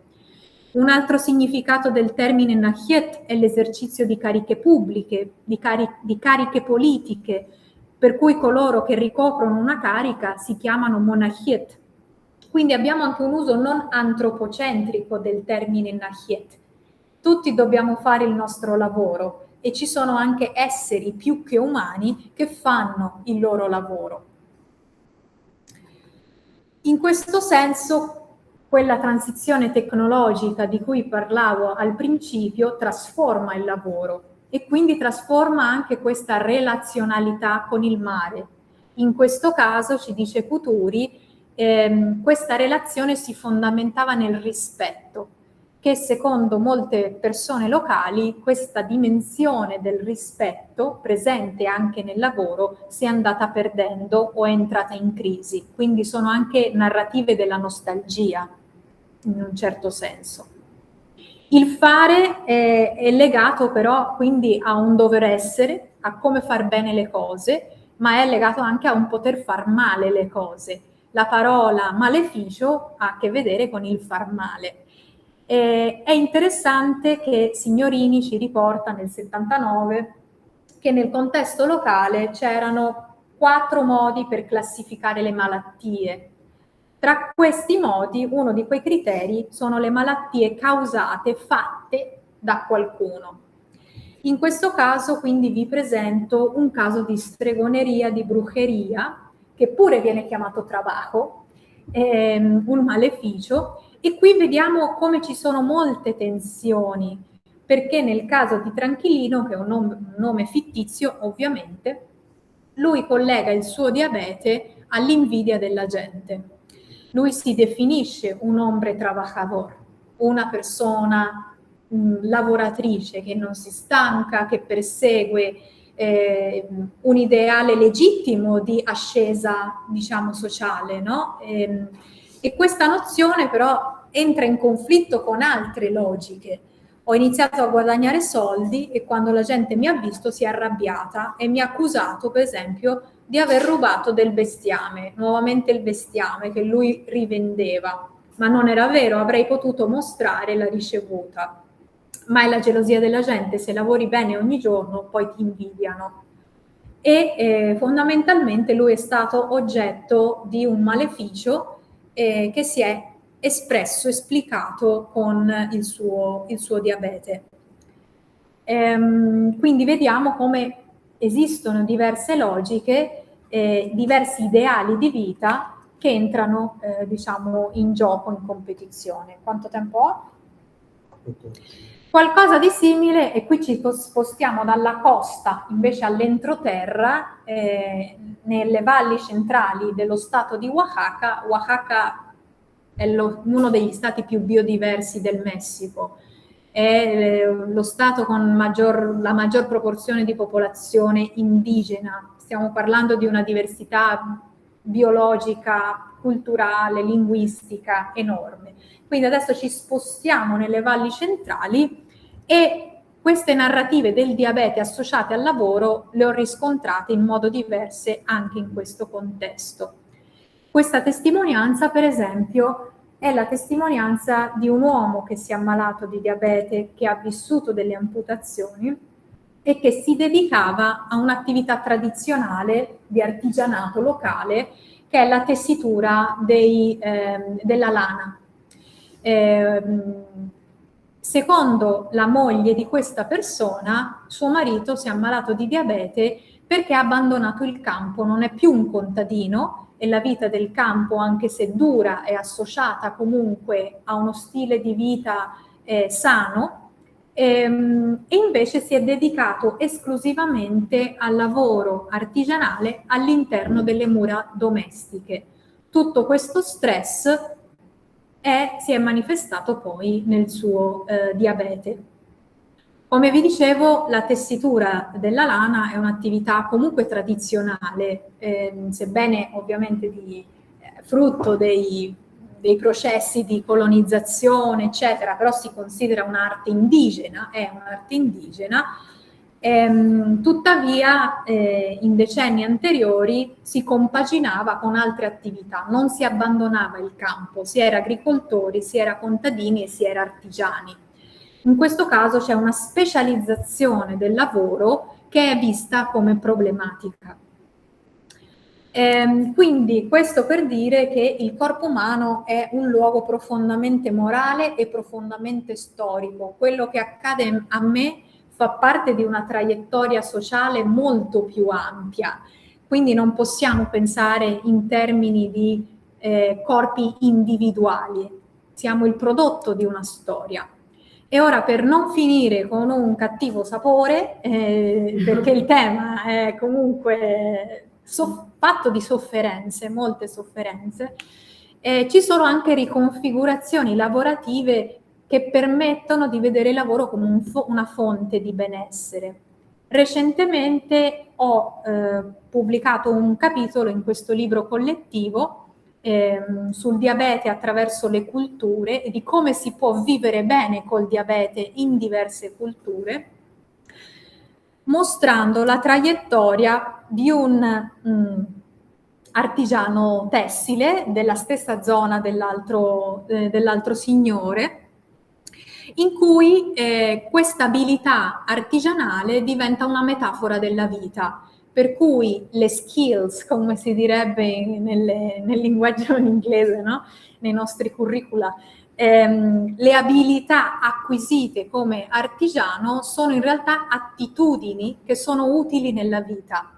S2: Un altro significato del termine nahiet è l'esercizio di cariche pubbliche, di cariche politiche, per cui coloro che ricoprono una carica si chiamano monahiet. Quindi abbiamo anche un uso non antropocentrico del termine nahiet. Tutti dobbiamo fare il nostro lavoro e ci sono anche esseri più che umani che fanno il loro lavoro. In questo senso, quella transizione tecnologica di cui parlavo al principio trasforma il lavoro e quindi trasforma anche questa relazionalità con il mare. In questo caso, ci dice Cuturi, questa relazione si fondamentava nel rispetto, che secondo molte persone locali questa dimensione del rispetto, presente anche nel lavoro, si è andata perdendo o è entrata in crisi. Quindi sono anche narrative della nostalgia, in un certo senso. Il fare è legato però quindi a un dover essere, a come far bene le cose, ma è legato anche a un poter far male le cose. La parola maleficio ha a che vedere con il far male. È interessante che Signorini ci riporta nel 79 che nel contesto locale c'erano 4 modi per classificare le malattie. Tra questi modi, uno di quei criteri sono le malattie causate, fatte da qualcuno. In questo caso, quindi, vi presento un caso di stregoneria, di brujeria, che pure viene chiamato trabajo, un maleficio, e qui vediamo come ci sono molte tensioni, perché nel caso di Tranquillino, che è un nome fittizio ovviamente, lui collega il suo diabete all'invidia della gente. Lui si definisce un hombre trabajador, una persona lavoratrice che non si stanca, che persegue un ideale legittimo di ascesa, diciamo, sociale, no? E questa nozione però entra in conflitto con altre logiche. Ho iniziato a guadagnare soldi e quando la gente mi ha visto si è arrabbiata e mi ha accusato, per esempio, di aver rubato del bestiame, nuovamente il bestiame che lui rivendeva. Ma non era vero, avrei potuto mostrare la ricevuta. Ma è la gelosia della gente, se lavori bene ogni giorno poi ti invidiano. E fondamentalmente lui è stato oggetto di un maleficio che si è espresso, esplicato con il suo diabete. Quindi vediamo come esistono diverse logiche, diversi ideali di vita che entrano, diciamo, in gioco, in competizione. Quanto tempo ho? Qualcosa di simile, e qui ci spostiamo dalla costa invece all'entroterra, nelle valli centrali dello stato di Oaxaca. Oaxaca è uno degli stati più biodiversi del Messico, è lo stato con la maggior proporzione di popolazione indigena. Stiamo parlando di una diversità biologica, culturale, linguistica enorme. Quindi adesso ci spostiamo nelle valli centrali e queste narrative del diabete associate al lavoro le ho riscontrate in modo diverso anche in questo contesto. Questa testimonianza, per esempio, è la testimonianza di un uomo che si è ammalato di diabete, che ha vissuto delle amputazioni e che si dedicava a un'attività tradizionale di artigianato locale, che è la tessitura della lana. Secondo la moglie di questa persona, suo marito si è ammalato di diabete perché ha abbandonato il campo, non è più un contadino e la vita del campo, anche se dura, è associata comunque a uno stile di vita sano, e invece si è dedicato esclusivamente al lavoro artigianale all'interno delle mura domestiche. Tutto questo stress si è manifestato poi nel suo diabete. Come vi dicevo, la tessitura della lana è un'attività comunque tradizionale, sebbene ovviamente frutto dei processi di colonizzazione, eccetera, però si considera un'arte indigena, è un'arte indigena. Tuttavia in decenni anteriori si compaginava con altre attività, non si abbandonava il campo, si era agricoltori, si era contadini e si era artigiani. In questo caso c'è una specializzazione del lavoro che è vista come problematica. Quindi questo per dire che il corpo umano è un luogo profondamente morale e profondamente storico. Quello che accade a me fa parte di una traiettoria sociale molto più ampia, quindi non possiamo pensare in termini di corpi individuali, siamo il prodotto di una storia. E ora, per non finire con un cattivo sapore, perché il tema è comunque fatto di sofferenze, molte sofferenze, ci sono anche riconfigurazioni lavorative che permettono di vedere il lavoro come una fonte di benessere. Recentemente ho pubblicato un capitolo in questo libro collettivo sul diabete attraverso le culture e di come si può vivere bene col diabete in diverse culture, mostrando la traiettoria di un artigiano tessile della stessa zona dell'altro signore, in cui questa abilità artigianale diventa una metafora della vita, per cui le skills, come si direbbe nel linguaggio inglese, no? Nei nostri curricula, le abilità acquisite come artigiano sono in realtà attitudini che sono utili nella vita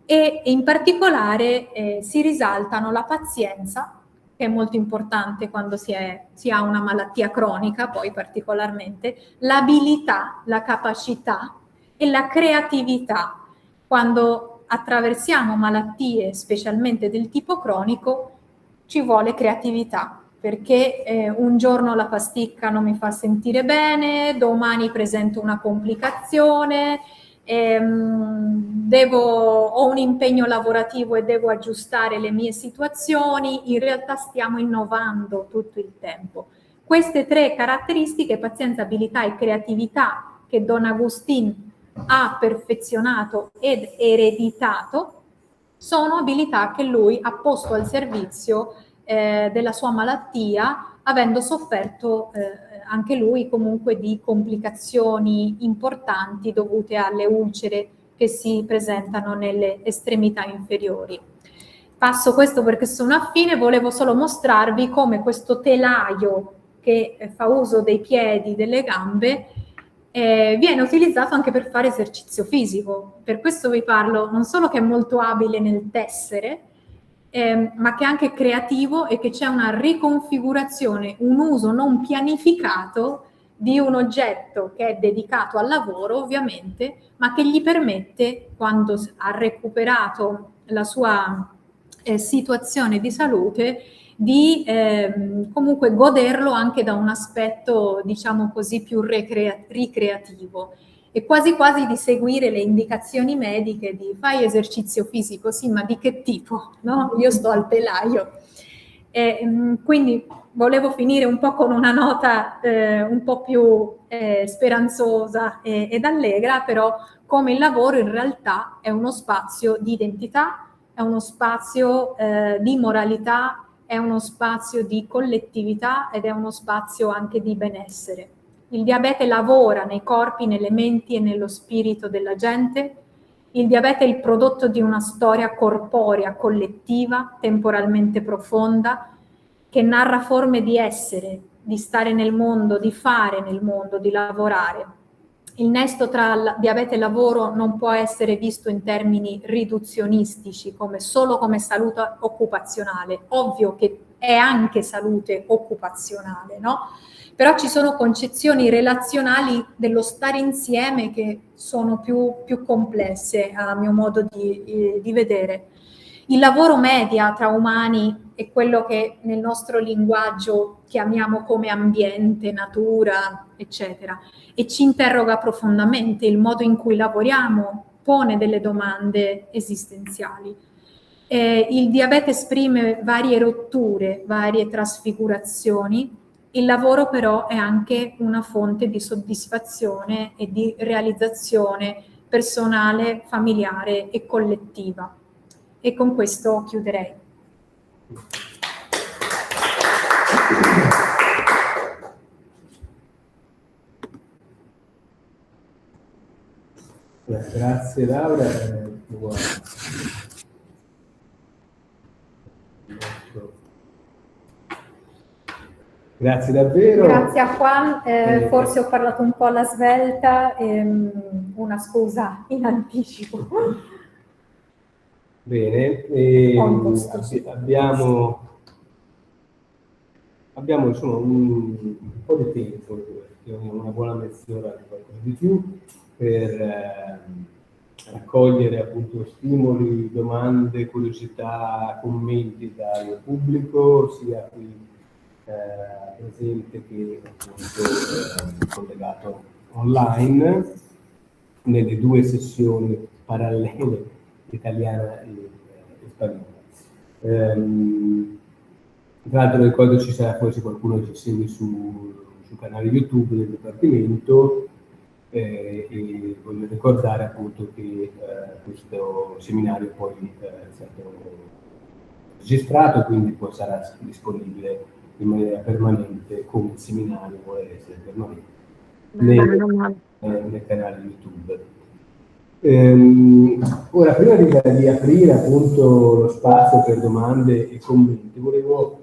S2: e in particolare si risaltano la pazienza, che è molto importante quando si ha una malattia cronica, poi particolarmente, l'abilità, la capacità e la creatività. Quando attraversiamo malattie, specialmente del tipo cronico, ci vuole creatività. perché un giorno la pasticca non mi fa sentire bene, domani presento una complicazione, ho un impegno lavorativo e devo aggiustare le mie situazioni. In realtà stiamo innovando tutto il tempo. Queste tre caratteristiche, pazienza, abilità e creatività, che Don Agustin ha perfezionato ed ereditato, sono abilità che lui ha posto al servizio della sua malattia, avendo sofferto anche lui comunque di complicazioni importanti dovute alle ulcere che si presentano nelle estremità inferiori. Passo questo perché sono affine, volevo solo mostrarvi come questo telaio che fa uso dei piedi, delle gambe, viene utilizzato anche per fare esercizio fisico. Per questo vi parlo non solo che è molto abile nel tessere, ma che è anche creativo e che c'è una riconfigurazione, un uso non pianificato di un oggetto che è dedicato al lavoro, ovviamente, ma che gli permette, quando ha recuperato la sua situazione di salute, di comunque goderlo anche da un aspetto, diciamo così, più ricreativo, e quasi quasi di seguire le indicazioni mediche di fai esercizio fisico, sì, ma di che tipo? No? Io sto al telaio. Quindi volevo finire un po' con una nota un po' più speranzosa ed allegra, però come il lavoro in realtà è uno spazio di identità, è uno spazio di moralità, è uno spazio di collettività ed è uno spazio anche di benessere. Il diabete lavora nei corpi, nelle menti e nello spirito della gente. Il diabete è il prodotto di una storia corporea, collettiva, temporalmente profonda, che narra forme di essere, di stare nel mondo, di fare nel mondo, di lavorare. Il nesso tra diabete e lavoro non può essere visto in termini riduzionistici, solo come salute occupazionale. Ovvio che è anche salute occupazionale, no? Però ci sono concezioni relazionali dello stare insieme che sono più complesse, a mio modo di vedere. Il lavoro media tra umani è quello che nel nostro linguaggio chiamiamo come ambiente, natura, eccetera, e ci interroga profondamente. Il modo in cui lavoriamo pone delle domande esistenziali. Il diabete esprime varie rotture, varie trasfigurazioni. Il lavoro però è anche una fonte di soddisfazione e di realizzazione personale, familiare e collettiva. E con questo chiuderei.
S1: Grazie Laura. Grazie davvero.
S2: Grazie a Juan, forse ho parlato un po' alla svelta, una scusa in anticipo.
S1: Bene, abbiamo insomma un po' di tempo, una buona mezz'ora, qualcosa di più, per raccogliere appunto stimoli, domande, curiosità, commenti dal pubblico, sia qui presente che appunto collegato online, nelle due sessioni parallele, italiana e spagnola. Tra l'altro ricordo ci sarà forse qualcuno che ci segue sul canale YouTube del Dipartimento, e voglio ricordare appunto che questo seminario poi è stato registrato, quindi poi sarà disponibile in maniera permanente, come il seminario vuole essere permanente nel canale YouTube. Ora, prima di aprire appunto lo spazio per domande e commenti, volevo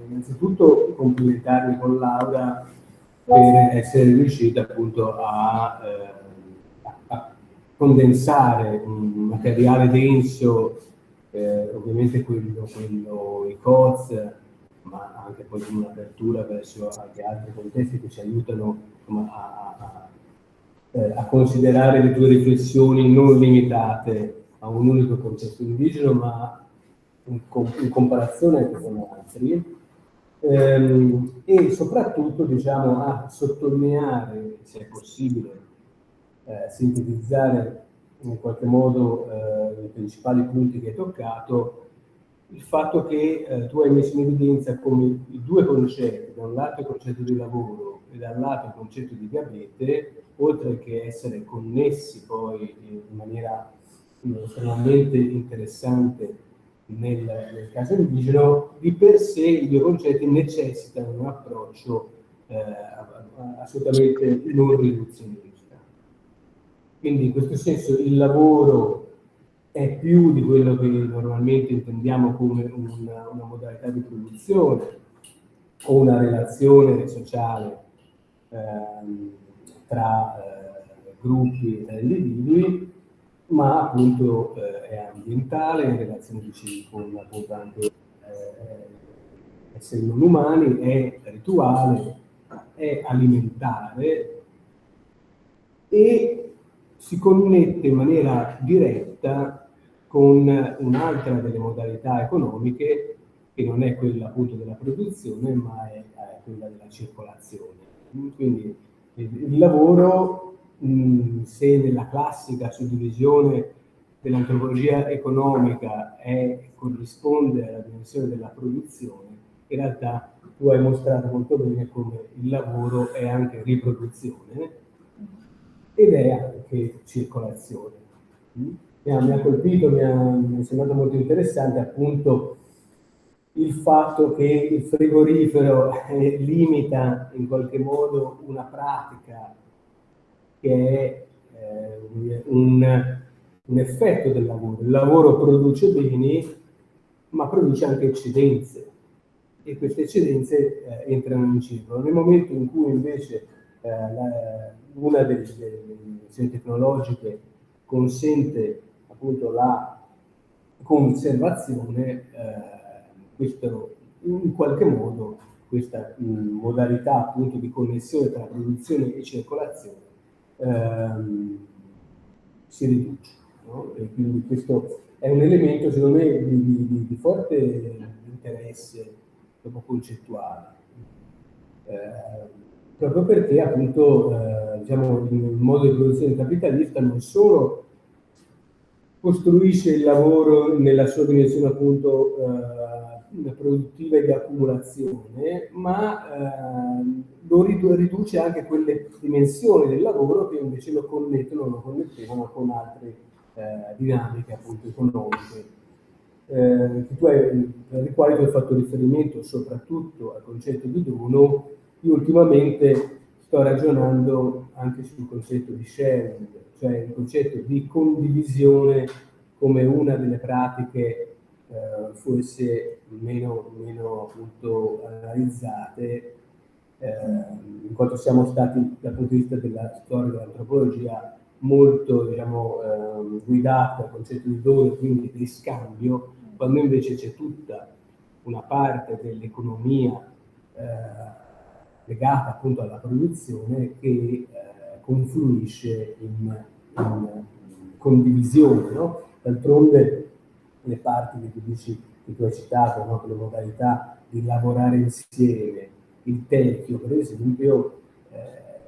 S1: innanzitutto complimentarmi con Laura per essere riuscita appunto a condensare un materiale denso, ovviamente quello ICOZ, ma anche poi un'apertura verso anche altri contesti che ci aiutano a considerare le tue riflessioni non limitate a un unico contesto indigeno, ma in comparazione con altri. e soprattutto, diciamo, a sottolineare, se è possibile, sintetizzare in qualche modo i principali punti che hai toccato, il fatto che tu hai messo in evidenza come i due concetti, da un lato il concetto di lavoro e dall'altro il concetto di diabete, oltre che essere connessi poi in maniera estremamente interessante nel caso indigeno, di per sé i due concetti necessitano un approccio assolutamente non riduzionista. Quindi in questo senso il lavoro è più di quello che normalmente intendiamo come una modalità di produzione o una relazione sociale tra gruppi, tra individui, ma appunto è ambientale, in relazione con appunto anche esseri non umani, è rituale, è alimentare e si connette in maniera diretta con un'altra delle modalità economiche che non è quella appunto della produzione, ma è quella della circolazione. Quindi il lavoro, se nella classica suddivisione dell'antropologia economica corrisponde alla dimensione della produzione, in realtà tu hai mostrato molto bene come il lavoro è anche riproduzione ed è anche circolazione. Mi ha colpito, mi è sembrato molto interessante appunto il fatto che il frigorifero limita in qualche modo una pratica che è un effetto del lavoro. Il lavoro produce beni, ma produce anche eccedenze e queste eccedenze entrano in circolo. Nel momento in cui invece una delle innovazioni tecnologiche consente appunto la conservazione, questo in qualche modo questa modalità appunto di connessione tra produzione e circolazione si riduce, no? E quindi questo è un elemento secondo me di forte interesse proprio concettuale, proprio perché appunto diciamo il modo di produzione capitalista non solo costruisce il lavoro nella sua dimensione appunto produttiva e di accumulazione, ma lo riduce anche quelle dimensioni del lavoro che invece lo connettevano con altre dinamiche appunto economiche, alle quali tu hai fatto riferimento soprattutto al concetto di dono. Io ultimamente sto ragionando anche sul concetto di sharing, cioè il concetto di condivisione come una delle pratiche forse meno appunto analizzate, in quanto siamo stati dal punto di vista della storia dell'antropologia molto guidati dal concetto di dono, quindi di scambio, quando invece c'è tutta una parte dell'economia legata appunto alla produzione che confluisce in condivisione, no? D'altronde le parti che tu dici, che tu hai citato, no? Le modalità di lavorare insieme, il tecchio per esempio,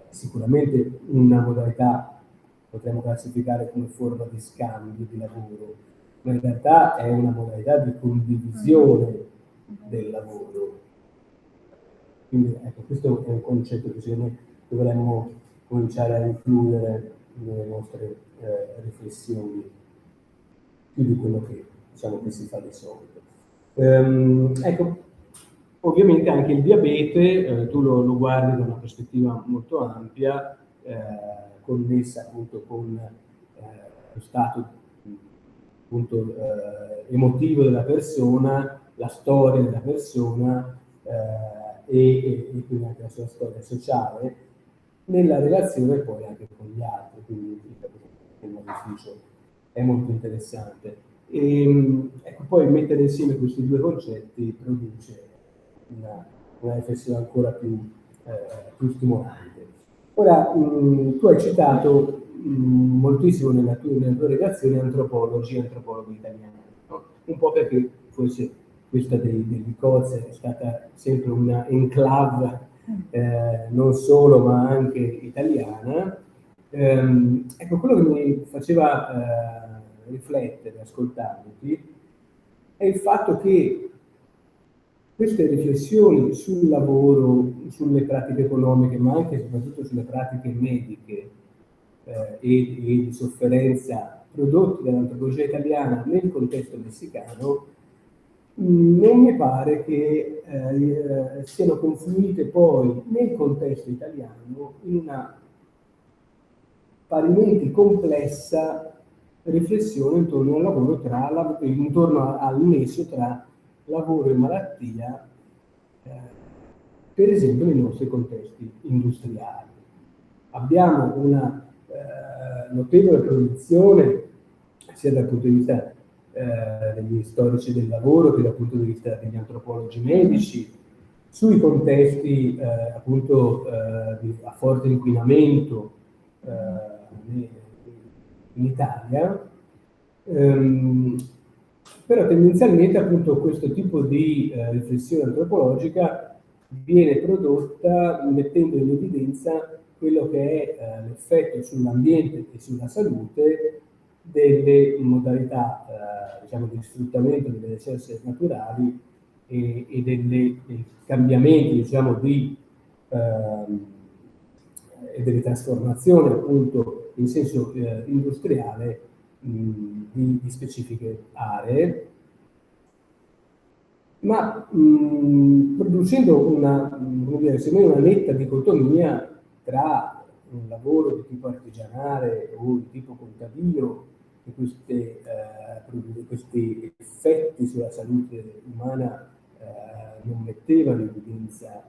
S1: sicuramente una modalità potremmo classificare come forma di scambio di lavoro, ma in realtà è una modalità di condivisione del lavoro. Quindi ecco, questo è un concetto che secondo me dovremmo cominciare a includere nelle nostre riflessioni, più di quello che diciamo che si fa di solito. Ecco, ovviamente anche il diabete, tu lo guardi da una prospettiva molto ampia, connessa appunto con lo stato appunto emotivo della persona, la storia della persona e quindi anche la sua storia sociale, nella relazione poi anche con gli altri, quindi il beneficio è molto interessante. Ecco, poi mettere insieme questi due concetti produce una riflessione ancora più stimolante. Ora, tu hai citato moltissimo nella tua relazione antropologi italiani, no? Un po' perché forse questa del Licozza è stata sempre una enclave non solo ma anche italiana. Ecco, quello che mi faceva riflettere ascoltandoti è il fatto che queste riflessioni sul lavoro, sulle pratiche economiche, ma anche e soprattutto sulle pratiche mediche e di sofferenza prodotte dall'antropologia italiana nel contesto messicano, non mi pare che siano confluite poi nel contesto italiano in una parimenti complessa riflessione intorno al lavoro, intorno al nesso tra lavoro e malattia, per esempio nei nostri contesti industriali. Abbiamo una notevole produzione sia dal punto di vista degli storici del lavoro che dal punto di vista degli antropologi medici sui contesti appunto a forte inquinamento in Italia, però tendenzialmente appunto questo tipo di riflessione antropologica viene prodotta mettendo in evidenza quello che è l'effetto sull'ambiente e sulla salute delle modalità diciamo di sfruttamento delle risorse naturali e dei cambiamenti diciamo e delle trasformazioni appunto in senso industriale di specifiche aree, ma producendo secondo me una netta dicotomia tra un lavoro di tipo artigianale o di tipo contadino e questi effetti sulla salute umana non mettevano in evidenza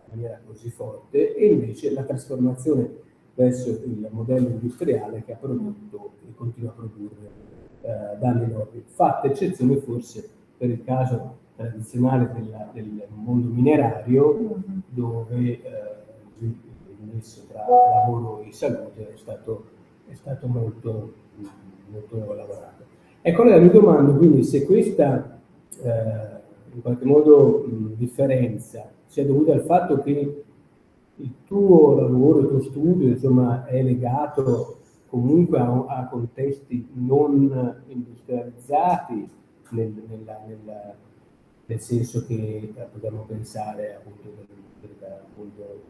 S1: in maniera così forte, e invece la trasformazione verso il modello industriale che ha prodotto e continua a produrre danni enormi, fatta eccezione forse per il caso tradizionale del mondo minerario, dove il nesso tra lavoro e salute è stato molto lavorato. Ecco, allora mi domando quindi se questa in qualche modo differenza sia dovuta al fatto che il tuo lavoro, il tuo studio, insomma, è legato comunque a contesti non industrializzati, nel senso che possiamo pensare appunto appunto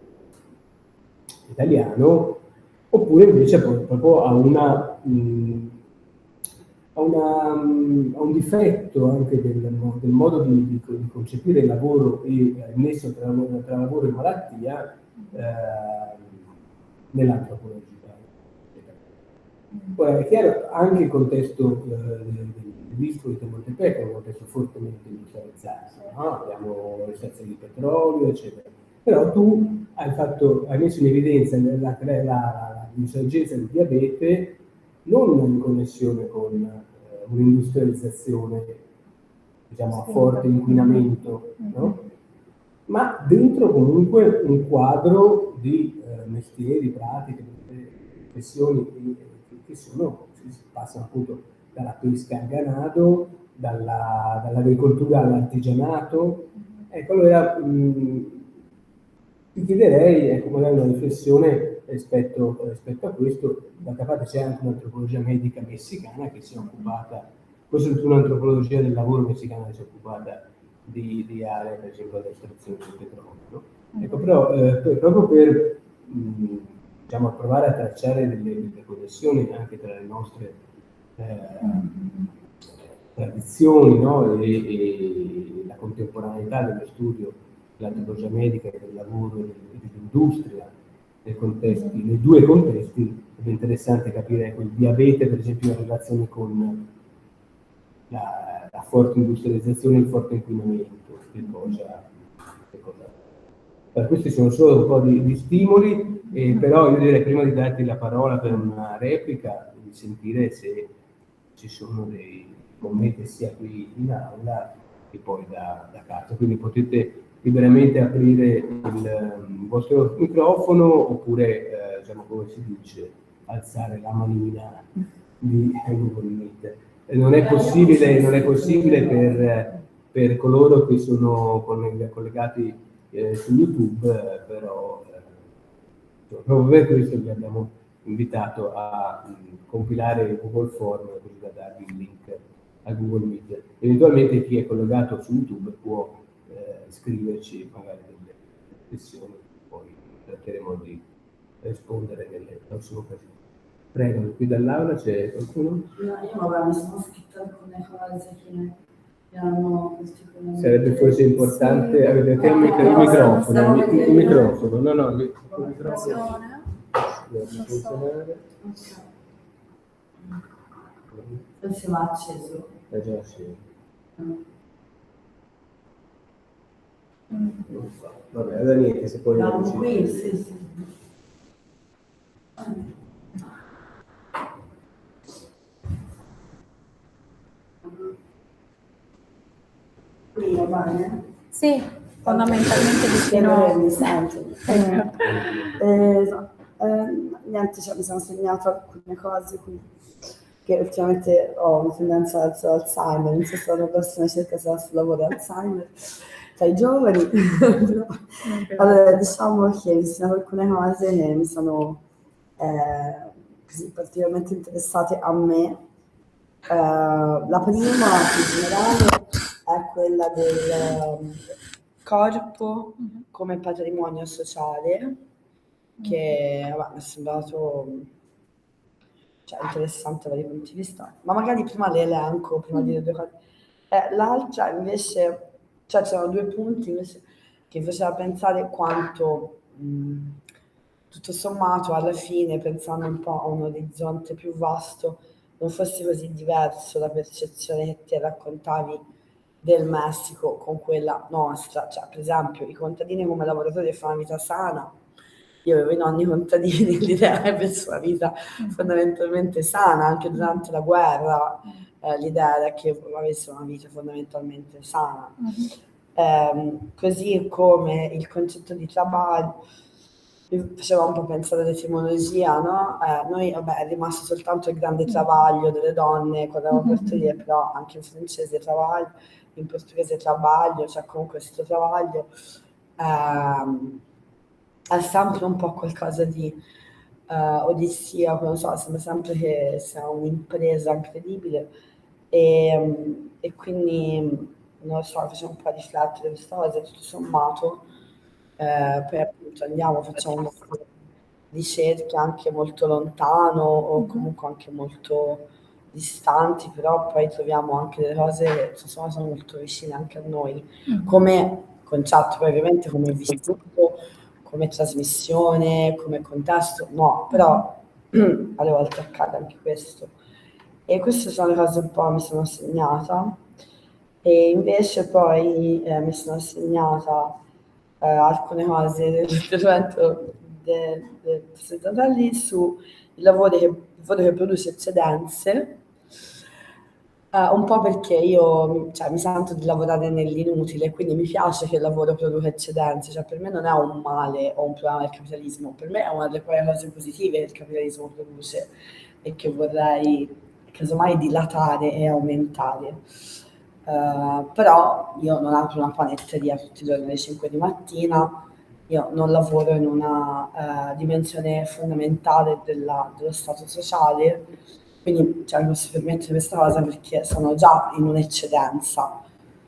S1: italiano, oppure invece proprio a un difetto anche del modo di concepire il lavoro e il nesso tra lavoro e malattia nell'antropologia. Poi è chiaro anche il contesto del distro di Montepec è un contesto fortemente industrializzato, no? Abbiamo le stazioni di petrolio, eccetera. Però tu hai messo in evidenza l'insorgenza del diabete non in connessione con un'industrializzazione, diciamo, a forte inquinamento, no? Ma dentro comunque un quadro di mestieri, pratiche, professioni che passano appunto dalla pesca al ganado, dall'agricoltura all'artigianato. Ecco, allora ti chiederei, ecco, magari una riflessione rispetto a questo. D'altra parte c'è anche un'antropologia medica messicana che si è occupata, questa è un'antropologia del lavoro messicana che si è occupata di aree, per esempio, dell'estrazione del petrolio, no? Ecco, però proprio per diciamo, provare a tracciare delle connessioni anche tra le nostre tradizioni, no? e la contemporaneità dello studio dell'antropologia medica e del lavoro e dell'industria nei due contesti. È interessante capire il diabete, per esempio, in relazione con la forte industrializzazione e il forte inquinamento. Che cosa. Questi sono solo un po' di stimoli, però io direi, prima di darti la parola per una replica, di sentire se ci sono dei commenti sia qui in aula che poi da casa. Quindi potete liberamente aprire il vostro microfono oppure, diciamo, come si dice, alzare la manina di Google Meet. Non è possibile per coloro che sono collegati su YouTube, però proprio per questo vi abbiamo invitato a compilare il Google Form così da darvi il link a Google Meet. Eventualmente chi è collegato su YouTube può scriverci magari delle questioni, poi tratteremo di rispondere nelle prossime occasioni. Prego, qui dall'aula c'è qualcuno?
S4: No, io vabbè, mi sono scritta alcune cose che hanno
S1: Sarebbe forse importante
S2: Sì.
S1: avere anche il microfono, il microfono, no, il microfono deve funzionare.
S4: Se va acceso.
S1: È già sì. Vabbè, allora niente, se poi
S4: Siamo qui, sì. Qui va bene?
S2: Sì, fondamentalmente vicino.
S4: Mi sento. Niente, cioè, mi sono segnato alcune cose qui, che ultimamente ho una tendenza verso l'Alzheimer, non so se la prossima ricerca sarà sul lavoro Alzheimer tra i giovani. Allora, diciamo che mi sono alcune cose che mi sono così particolarmente interessate a me. La prima, in generale, è quella del corpo come patrimonio sociale, che vabbè, mi è sembrato interessante da vari punti di vista, ma magari prima le elenco, prima di dire due cose. L'altra invece, c'erano due punti invece che mi faceva pensare quanto tutto sommato alla fine, pensando un po' a un orizzonte più vasto, non fosse così diverso la percezione che ti raccontavi del Messico con quella nostra, cioè per esempio i contadini come lavoratori fanno una vita sana. Io avevo i nonni contadini, l'idea è verso una vita fondamentalmente sana, anche durante la guerra l'idea era che avessero una vita fondamentalmente sana. Così come il concetto di trabalho, faceva un po' pensare all'etimologia, no? Noi, vabbè, è rimasto soltanto il grande travaglio delle donne quando eravamo partorire, però anche in francese travaglio, in portoghese travaglio, cioè comunque questo travaglio è sempre un po' qualcosa di odissia, non so, sembra sempre che sia un'impresa incredibile e quindi non lo so, facciamo un po' riflettere questa cosa, tutto sommato, poi appunto andiamo, facciamo ricerche anche molto lontano o comunque anche molto distanti, però poi troviamo anche delle cose che insomma sono molto vicine anche a noi, come concetto, poi ovviamente come vissuto, come trasmissione, come contesto, no, però alle volte accade anche questo. E queste sono le cose un po' mi sono segnata. E invece poi mi sono segnata alcune cose dell'intervento del presentato lì su il lavoro che produce eccedenze, un po' perché io mi sento di lavorare nell'inutile, quindi mi piace che il lavoro produca eccedenze, cioè per me non è un male o un problema del capitalismo, per me è una delle cose positive che il capitalismo produce e che vorrei casomai dilatare e aumentare. Però io non apro una panetteria tutti i giorni alle 5 di mattina, io non lavoro in una dimensione fondamentale dello stato sociale, quindi mi posso permettere questa cosa perché sono già in un'eccedenza,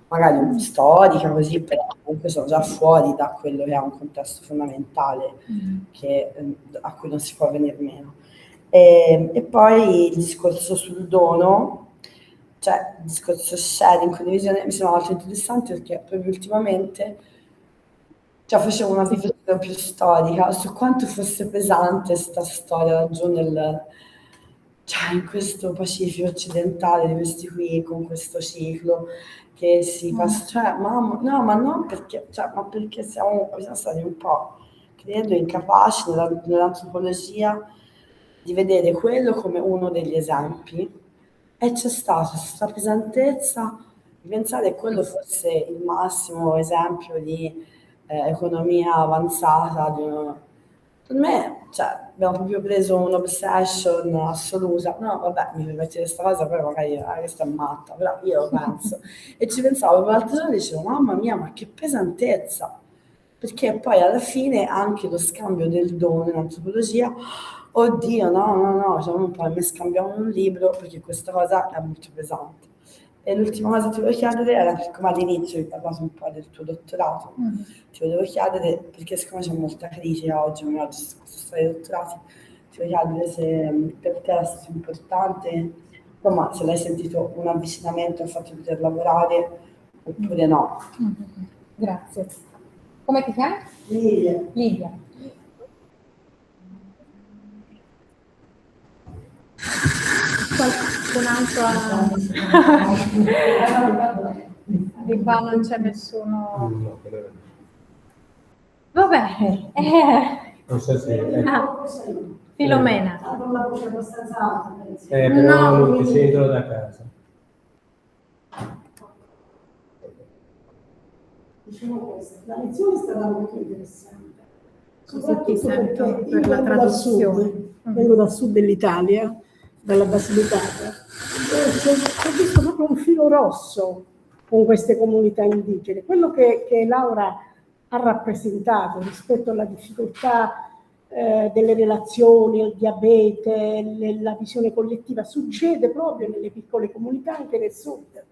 S4: magari storica così, però comunque sono già fuori da quello che è un contesto fondamentale a cui non si può venire meno. E poi il discorso sul dono, cioè il discorso sharing, condivisione, mi sembra molto interessante perché proprio ultimamente facevo una riflessione più storica su quanto fosse pesante questa storia laggiù in questo Pacifico occidentale di questi qui, con questo ciclo che si passa, no, ma non perché, ma perché siamo stati un po', credo, incapaci nell'antropologia di vedere quello come uno degli esempi, e c'è stata questa pesantezza di pensare che quello fosse il massimo esempio di economia avanzata, secondo me, cioè, abbiamo proprio preso un'obsession assoluta. No, vabbè, mi permette questa cosa, però magari questa è matta, però io lo penso. E ci pensavo, l'altro giorno dicevo, mamma mia, ma che pesantezza! Perché poi alla fine anche lo scambio del dono in antropologia, oddio, no, cioè, un po' mi scambiamo un libro perché questa cosa è molto pesante. E l'ultima cosa che ti volevo chiedere era, come all'inizio hai parlato un po' del tuo dottorato, ti volevo chiedere, perché siccome c'è molta critica oggi, come oggi su questa storia dei dottorati, ti volevo chiedere se per te è stato importante, insomma, se l'hai sentito un avvicinamento al fatto di poter lavorare oppure no.
S2: Grazie. Come ti chiami?
S4: Lidia.
S2: Lidia. Qualcun altro di qua non c'è nessuno.
S1: No, però-
S2: Va bene.
S1: non so se...
S2: Filomena.
S5: Con la voce abbastanza alta.
S1: però
S2: No,
S1: non ti
S5: quindi-
S1: sentono da casa.
S5: Diciamo questo, la lezione è stata molto interessante.
S2: Così ti sento
S5: perché
S2: per
S5: io
S2: la
S5: vengo dal
S2: traduzione.
S5: sud, vengo dal sud dell'Italia, dalla Basilicata, e ho visto proprio un filo rosso con queste comunità indigene. Quello che Laura ha rappresentato rispetto alla difficoltà delle relazioni, il diabete, la visione collettiva, succede proprio nelle piccole comunità anche nel sud.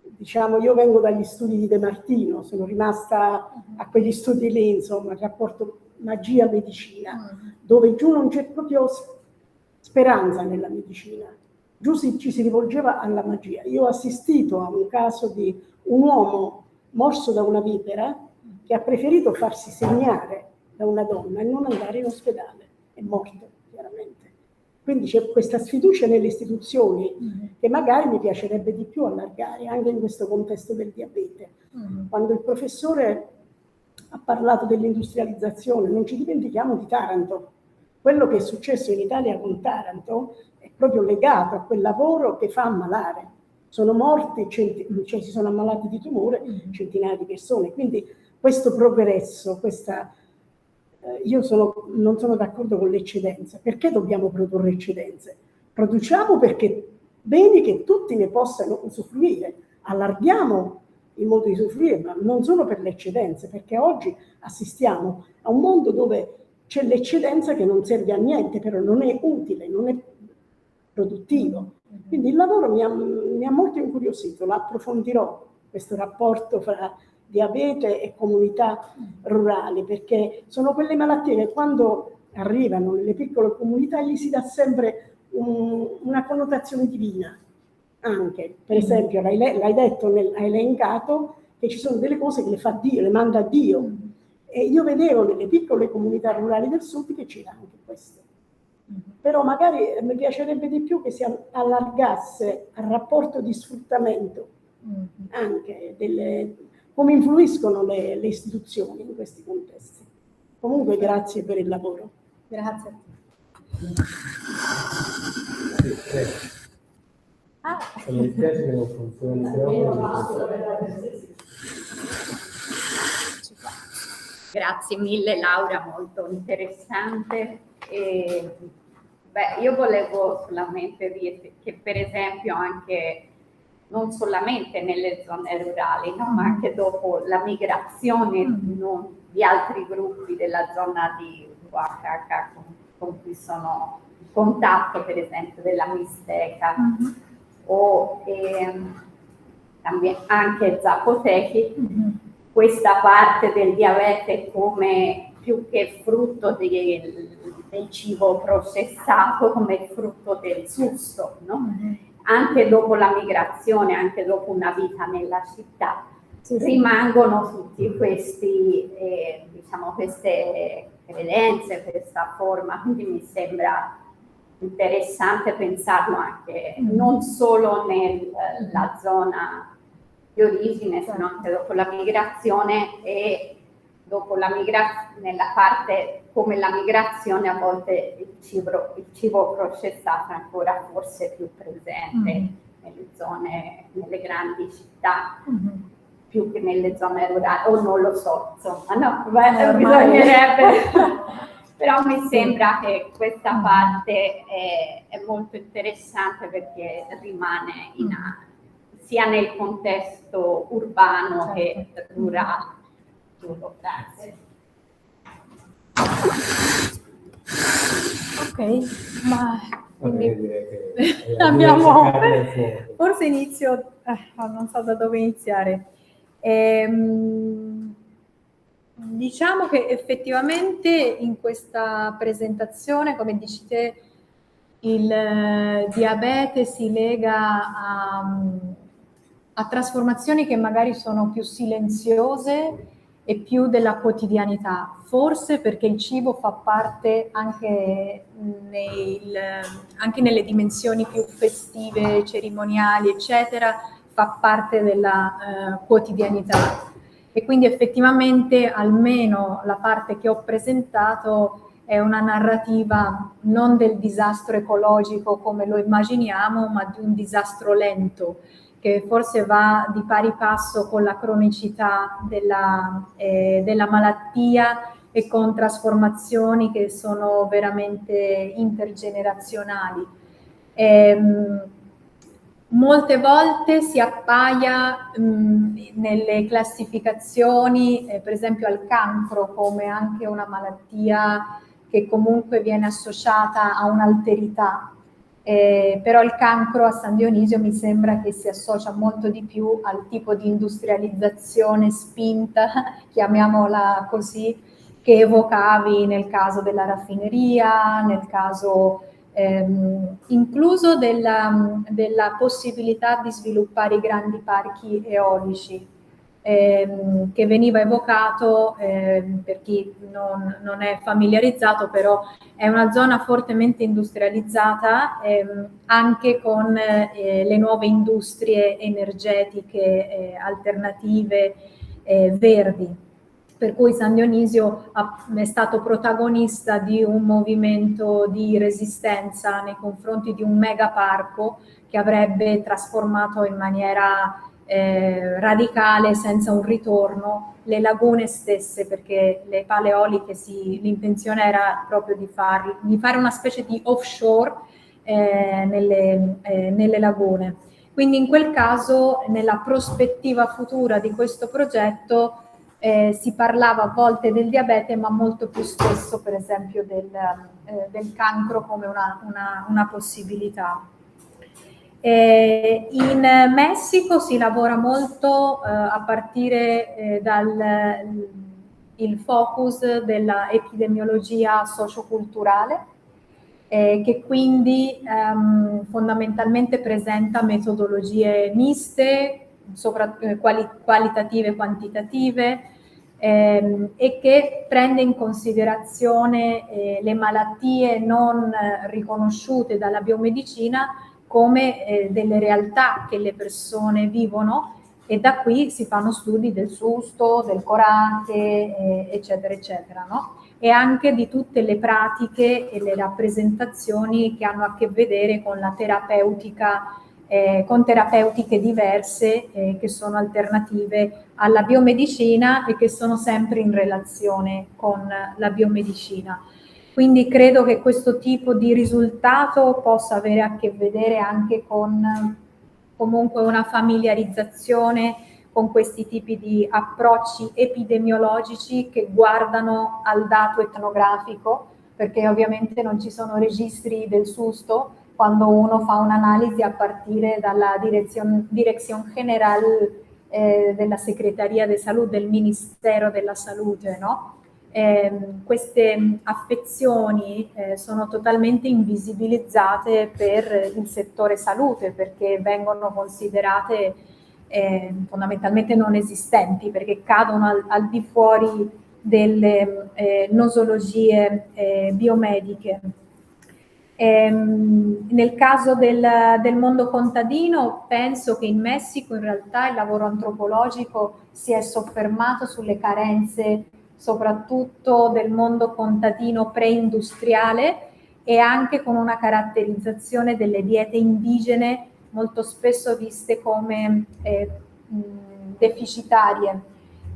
S5: Diciamo, io vengo dagli studi di De Martino, sono rimasta a quegli studi lì, insomma, il rapporto magia-medicina, dove giù non c'è proprio speranza nella medicina, giù ci si rivolgeva alla magia. Io ho assistito a un caso di un uomo morso da una vipera che ha preferito farsi segnare da una donna e non andare in ospedale, è morto chiaramente. Quindi c'è questa sfiducia nelle istituzioni che magari mi piacerebbe di più allargare anche in questo contesto del diabete. Quando il professore ha parlato dell'industrializzazione, non ci dimentichiamo di Taranto. Quello che è successo in Italia con Taranto è proprio legato a quel lavoro che fa ammalare. Sono morti, cioè si sono ammalati di tumore centinaia di persone. Quindi questo progresso, io non sono d'accordo con l'eccedenza. Perché dobbiamo produrre eccedenze? Produciamo perché beni che tutti ne possano usufruire, allarghiamo il modo di usufruire, ma non solo per le eccedenze, perché oggi assistiamo a un mondo dove c'è l'eccedenza che non serve a niente, però non è utile, non è produttivo. Quindi il lavoro mi ha molto incuriosito, lo approfondirò, questo rapporto fra diabete e comunità rurali, perché sono quelle malattie che quando arrivano nelle piccole comunità gli si dà sempre una connotazione divina. Anche, per esempio, l'hai detto, hai elencato che ci sono delle cose che le fa Dio, le manda Dio. E io vedevo nelle piccole comunità rurali del sud che c'era anche questo. Però magari mi piacerebbe di più che si allargasse al rapporto di sfruttamento, anche come influiscono le istituzioni in questi contesti. Comunque grazie per il lavoro.
S2: Grazie.
S1: Mi dispiace che non funzioni, però...
S6: Grazie mille Laura, molto interessante. Io volevo solamente dire che per esempio anche non solamente nelle zone rurali, no, ma anche dopo la migrazione di altri gruppi della zona di Oaxaca con cui sono in contatto, per esempio della Mixteca o anche Zapotechi, questa parte del diabete come più che frutto del cibo processato, come frutto del susto, no? Anche dopo la migrazione, anche dopo una vita nella città, rimangono tutti questi, queste credenze, questa forma, quindi mi sembra interessante pensarlo anche non solo nella zona di origine, se no anche dopo la migrazione e dopo nella parte come la migrazione a volte il cibo processato è ancora forse più presente nelle grandi città più che nelle zone rurali, o non lo so, insomma, no, bisognerebbe Però mi sembra che questa parte è molto interessante perché rimane sia nel contesto urbano che rurale. Grazie.
S2: Ok, ma quindi
S1: abbiamo
S2: forse inizio, non so da dove iniziare. Diciamo che effettivamente in questa presentazione, come dici te, il diabete si lega a trasformazioni che magari sono più silenziose e più della quotidianità, forse perché il cibo fa parte anche nelle dimensioni più festive, cerimoniali, eccetera, fa parte della quotidianità. E quindi effettivamente almeno la parte che ho presentato è una narrativa non del disastro ecologico come lo immaginiamo, ma di un disastro lento, che forse va di pari passo con la cronicità della malattia e con trasformazioni che sono veramente intergenerazionali. Molte volte si appaia nelle classificazioni, per esempio al cancro, come anche una malattia che comunque viene associata a un'alterità. Però il cancro a San Dionisio mi sembra che si associa molto di più al tipo di industrializzazione spinta, chiamiamola così, che evocavi nel caso della raffineria, nel caso incluso della possibilità di sviluppare i grandi parchi eolici, che veniva evocato, per chi non è familiarizzato, però è una zona fortemente industrializzata, anche con le nuove industrie energetiche alternative verdi. Per cui San Dionisio è stato protagonista di un movimento di resistenza nei confronti di un megaparco che avrebbe trasformato in maniera radicale, senza un ritorno, le lagune stesse, perché le pale eoliche l'intenzione era proprio di fare una specie di offshore nelle lagune. Quindi in quel caso, nella prospettiva futura di questo progetto, si parlava a volte del diabete, ma molto più spesso, per esempio, del cancro come una possibilità. In Messico si lavora molto a partire dal focus della epidemiologia socioculturale, che quindi fondamentalmente presenta metodologie miste, qualitative e quantitative, e che prende in considerazione le malattie non riconosciute dalla biomedicina come delle realtà che le persone vivono, e da qui si fanno studi del susto, del corache, eccetera, eccetera, no? E anche di tutte le pratiche e le rappresentazioni che hanno a che vedere con la terapeutica, con terapeutiche diverse che sono alternative alla biomedicina e che sono sempre in relazione con la biomedicina. Quindi credo che questo tipo di risultato possa avere a che vedere anche con comunque una familiarizzazione con questi tipi di approcci epidemiologici che guardano al dato etnografico, perché ovviamente non ci sono registri del susto quando uno fa un'analisi a partire dalla Dirección General della Secretaria de Salud, del Ministero della Salute, no? Queste affezioni sono totalmente invisibilizzate per il settore salute, perché vengono considerate fondamentalmente non esistenti, perché cadono al di fuori delle nosologie biomediche. Nel caso del mondo contadino, penso che in Messico in realtà il lavoro antropologico si è soffermato sulle carenze soprattutto del mondo contadino preindustriale, e anche con una caratterizzazione delle diete indigene molto spesso viste come deficitarie.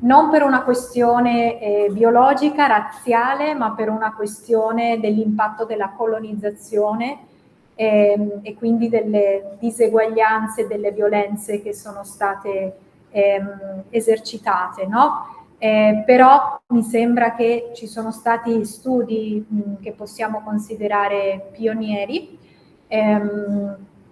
S2: non per una questione biologica, razziale, ma per una questione dell'impatto della colonizzazione e quindi delle diseguaglianze, delle violenze che sono state esercitate, no? Però mi sembra che ci sono stati studi che possiamo considerare pionieri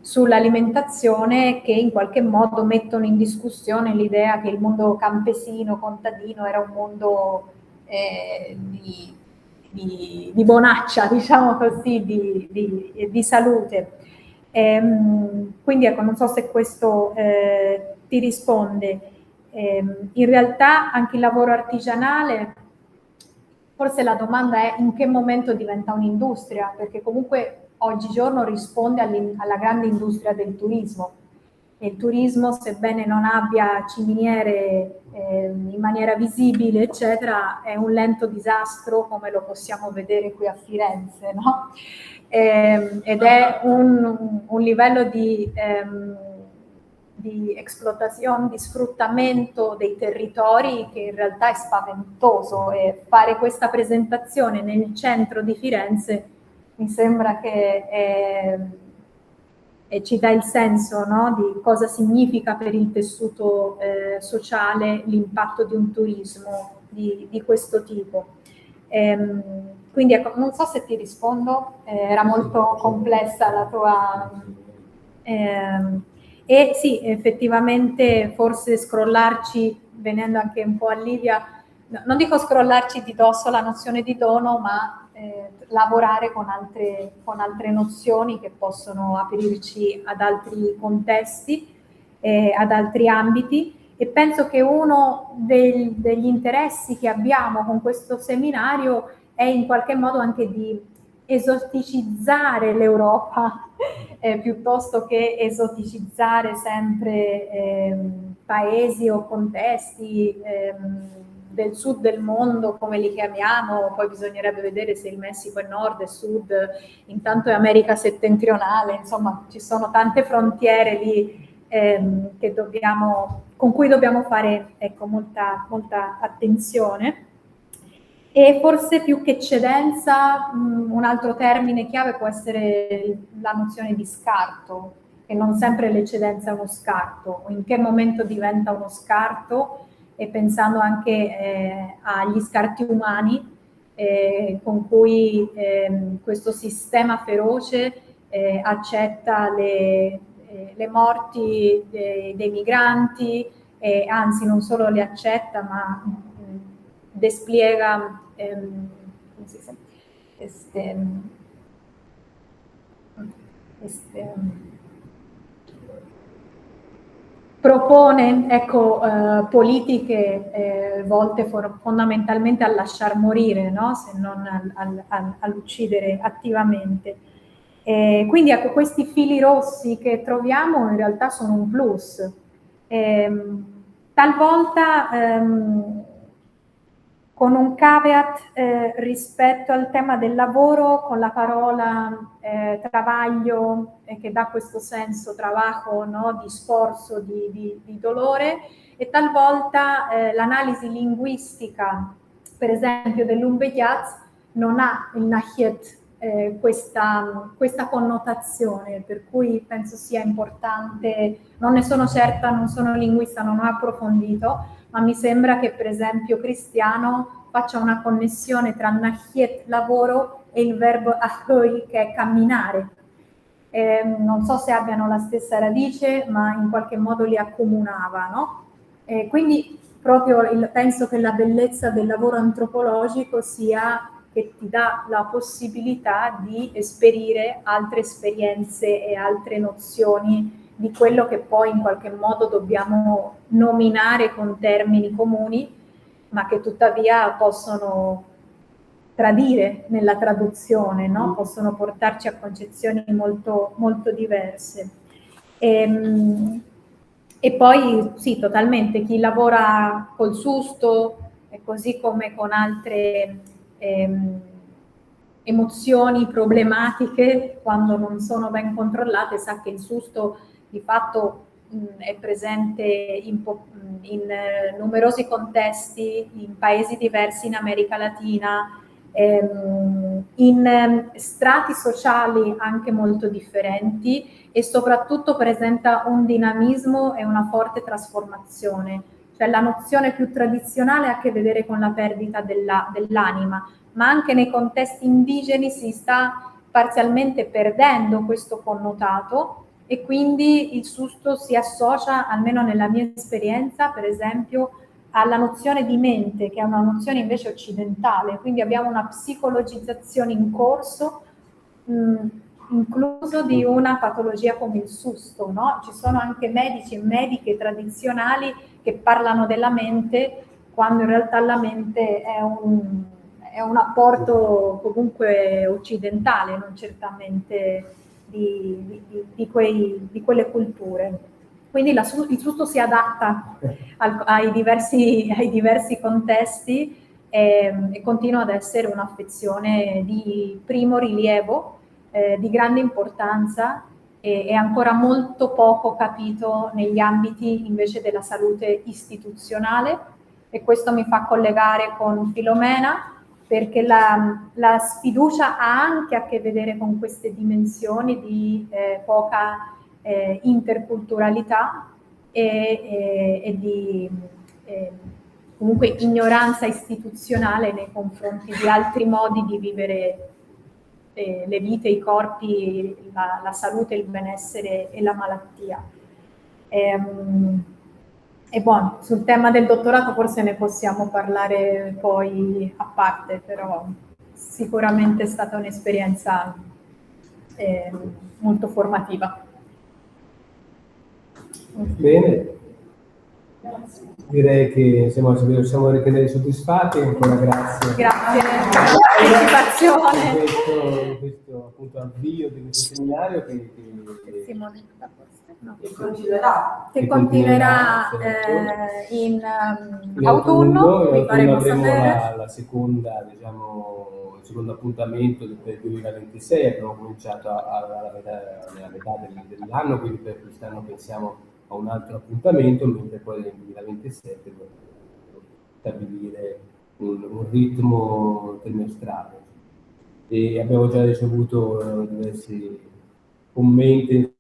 S2: sull'alimentazione che in qualche modo mettono in discussione l'idea che il mondo campesino, contadino era un mondo di bonaccia, diciamo così, di salute. Quindi ecco, non so se questo ti risponde. In realtà anche il lavoro artigianale, forse la domanda è in che momento diventa un'industria, perché comunque oggigiorno risponde alla grande industria del turismo. E il turismo, sebbene non abbia ciminiere in maniera visibile, eccetera, è un lento disastro come lo possiamo vedere qui a Firenze, no? Ed è un livello di explotazione, di sfruttamento dei territori che in realtà è spaventoso, e fare questa presentazione nel centro di Firenze mi sembra che ci dà il senso, no, di cosa significa per il tessuto sociale l'impatto di un turismo di questo tipo. Quindi ecco, non so se ti rispondo, era molto complessa la tua... E sì, effettivamente forse scrollarci, venendo anche un po' a Livia, non dico scrollarci di dosso la nozione di dono, ma lavorare con altre nozioni che possono aprirci ad altri contesti, ad altri ambiti. E penso che uno degli interessi che abbiamo con questo seminario è in qualche modo anche di esoticizzare l'Europa piuttosto che esoticizzare sempre paesi o contesti del sud del mondo, come li chiamiamo. Poi bisognerebbe vedere se il Messico è nord e sud, intanto è America settentrionale, insomma ci sono tante frontiere lì con cui dobbiamo fare, ecco, molta attenzione. E forse più che eccedenza, un altro termine chiave può essere la nozione di scarto, che non sempre l'eccedenza è uno scarto, o in che momento diventa uno scarto, e pensando anche agli scarti umani con cui questo sistema feroce accetta le morti dei migranti, anzi non solo le accetta, ma despliega propone, ecco, politiche volte fondamentalmente a lasciar morire, no? Se non all'uccidere attivamente. Quindi ecco, questi fili rossi che troviamo in realtà sono un plus. Talvolta con un caveat rispetto al tema del lavoro, con la parola travaglio, che dà questo senso, trabajo, no? Di sforzo, di dolore, e talvolta l'analisi linguistica, per esempio dell'Umbeyaz, non ha il nahiet questa connotazione, per cui penso sia importante, non ne sono certa, non sono linguista, non ho approfondito, ma mi sembra che per esempio Cristiano faccia una connessione tra nahiet, lavoro, e il verbo ahoy, che è camminare. Non so se abbiano la stessa radice, ma in qualche modo li accomunava, no? Quindi proprio penso che la bellezza del lavoro antropologico sia che ti dà la possibilità di esperire altre esperienze e altre nozioni di quello che poi in qualche modo dobbiamo nominare con termini comuni, ma che tuttavia possono tradire nella traduzione, no? Possono portarci a concezioni molto, molto diverse. E poi sì, totalmente, chi lavora col susto, e così come con altre emozioni problematiche, quando non sono ben controllate, sa che il susto di fatto è presente in numerosi contesti, in paesi diversi in America Latina, in strati sociali anche molto differenti, e soprattutto presenta un dinamismo e una forte trasformazione. Cioè la nozione più tradizionale ha a che vedere con la perdita dell'anima, ma anche nei contesti indigeni si sta parzialmente perdendo questo connotato, e quindi il susto si associa, almeno nella mia esperienza, per esempio, alla nozione di mente, che è una nozione invece occidentale. Quindi abbiamo una psicologizzazione in corso, incluso di una patologia come il susto, no? Ci sono anche medici e mediche tradizionali che parlano della mente, quando in realtà la mente è un apporto comunque occidentale, non certamente di quelle culture. Quindi il susto si adatta ai diversi contesti e continua ad essere un'affezione di primo rilievo, di grande importanza, e è ancora molto poco capito negli ambiti invece della salute istituzionale, e questo mi fa collegare con Filomena, perché la sfiducia ha anche a che vedere con queste dimensioni di poca interculturalità e di comunque ignoranza istituzionale nei confronti di altri modi di vivere le vite, i corpi, la salute, il benessere e la malattia. E buono, sul tema del dottorato forse ne possiamo parlare poi a parte, però sicuramente è stata un'esperienza molto formativa.
S1: Bene, direi che siamo ritenere soddisfatti, ancora grazie.
S2: Grazie per la partecipazione.
S1: In questo appunto avvio di questo seminario che
S2: continuerà in autunno. Vi faremo
S1: avremo
S2: sapere
S1: la seconda, diciamo, il secondo appuntamento per il 2026. Abbiamo cominciato nella metà dell'anno, quindi per quest'anno pensiamo a un altro appuntamento, mentre poi nel 2027 dobbiamo stabilire un ritmo trimestrale. E abbiamo già ricevuto diversi commenti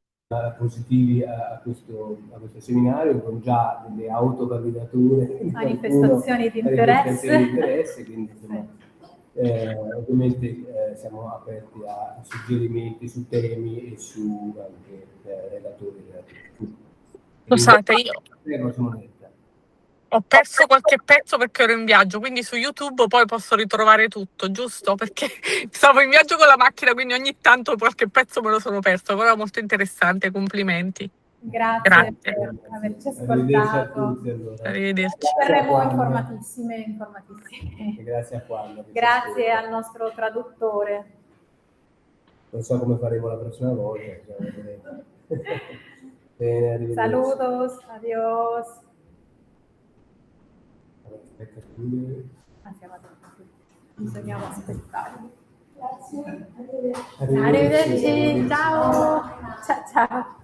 S1: positivi a questo seminario, con già delle autocandidature,
S2: manifestazioni di interesse,
S1: quindi insomma, ovviamente siamo aperti a suggerimenti su temi e su anche relatori.
S7: Scusate, io ho perso qualche pezzo perché ero in viaggio, quindi su YouTube poi posso ritrovare tutto, giusto? Perché stavo in viaggio con la macchina, quindi ogni tanto qualche pezzo me lo sono perso, però molto interessante, complimenti.
S2: Grazie per averci ascoltato.
S1: Arrivederci a tutti, allora.
S7: Arrivederci.
S2: Saremo informatissime.
S1: Grazie a quando.
S2: Grazie al nostro traduttore.
S1: Non so come faremo la prossima volta. Bene, arrivederci.
S2: Saludos, adios. Bisogniamo aspettare.
S5: Grazie.
S2: Arrivederci. Ciao. Ciao.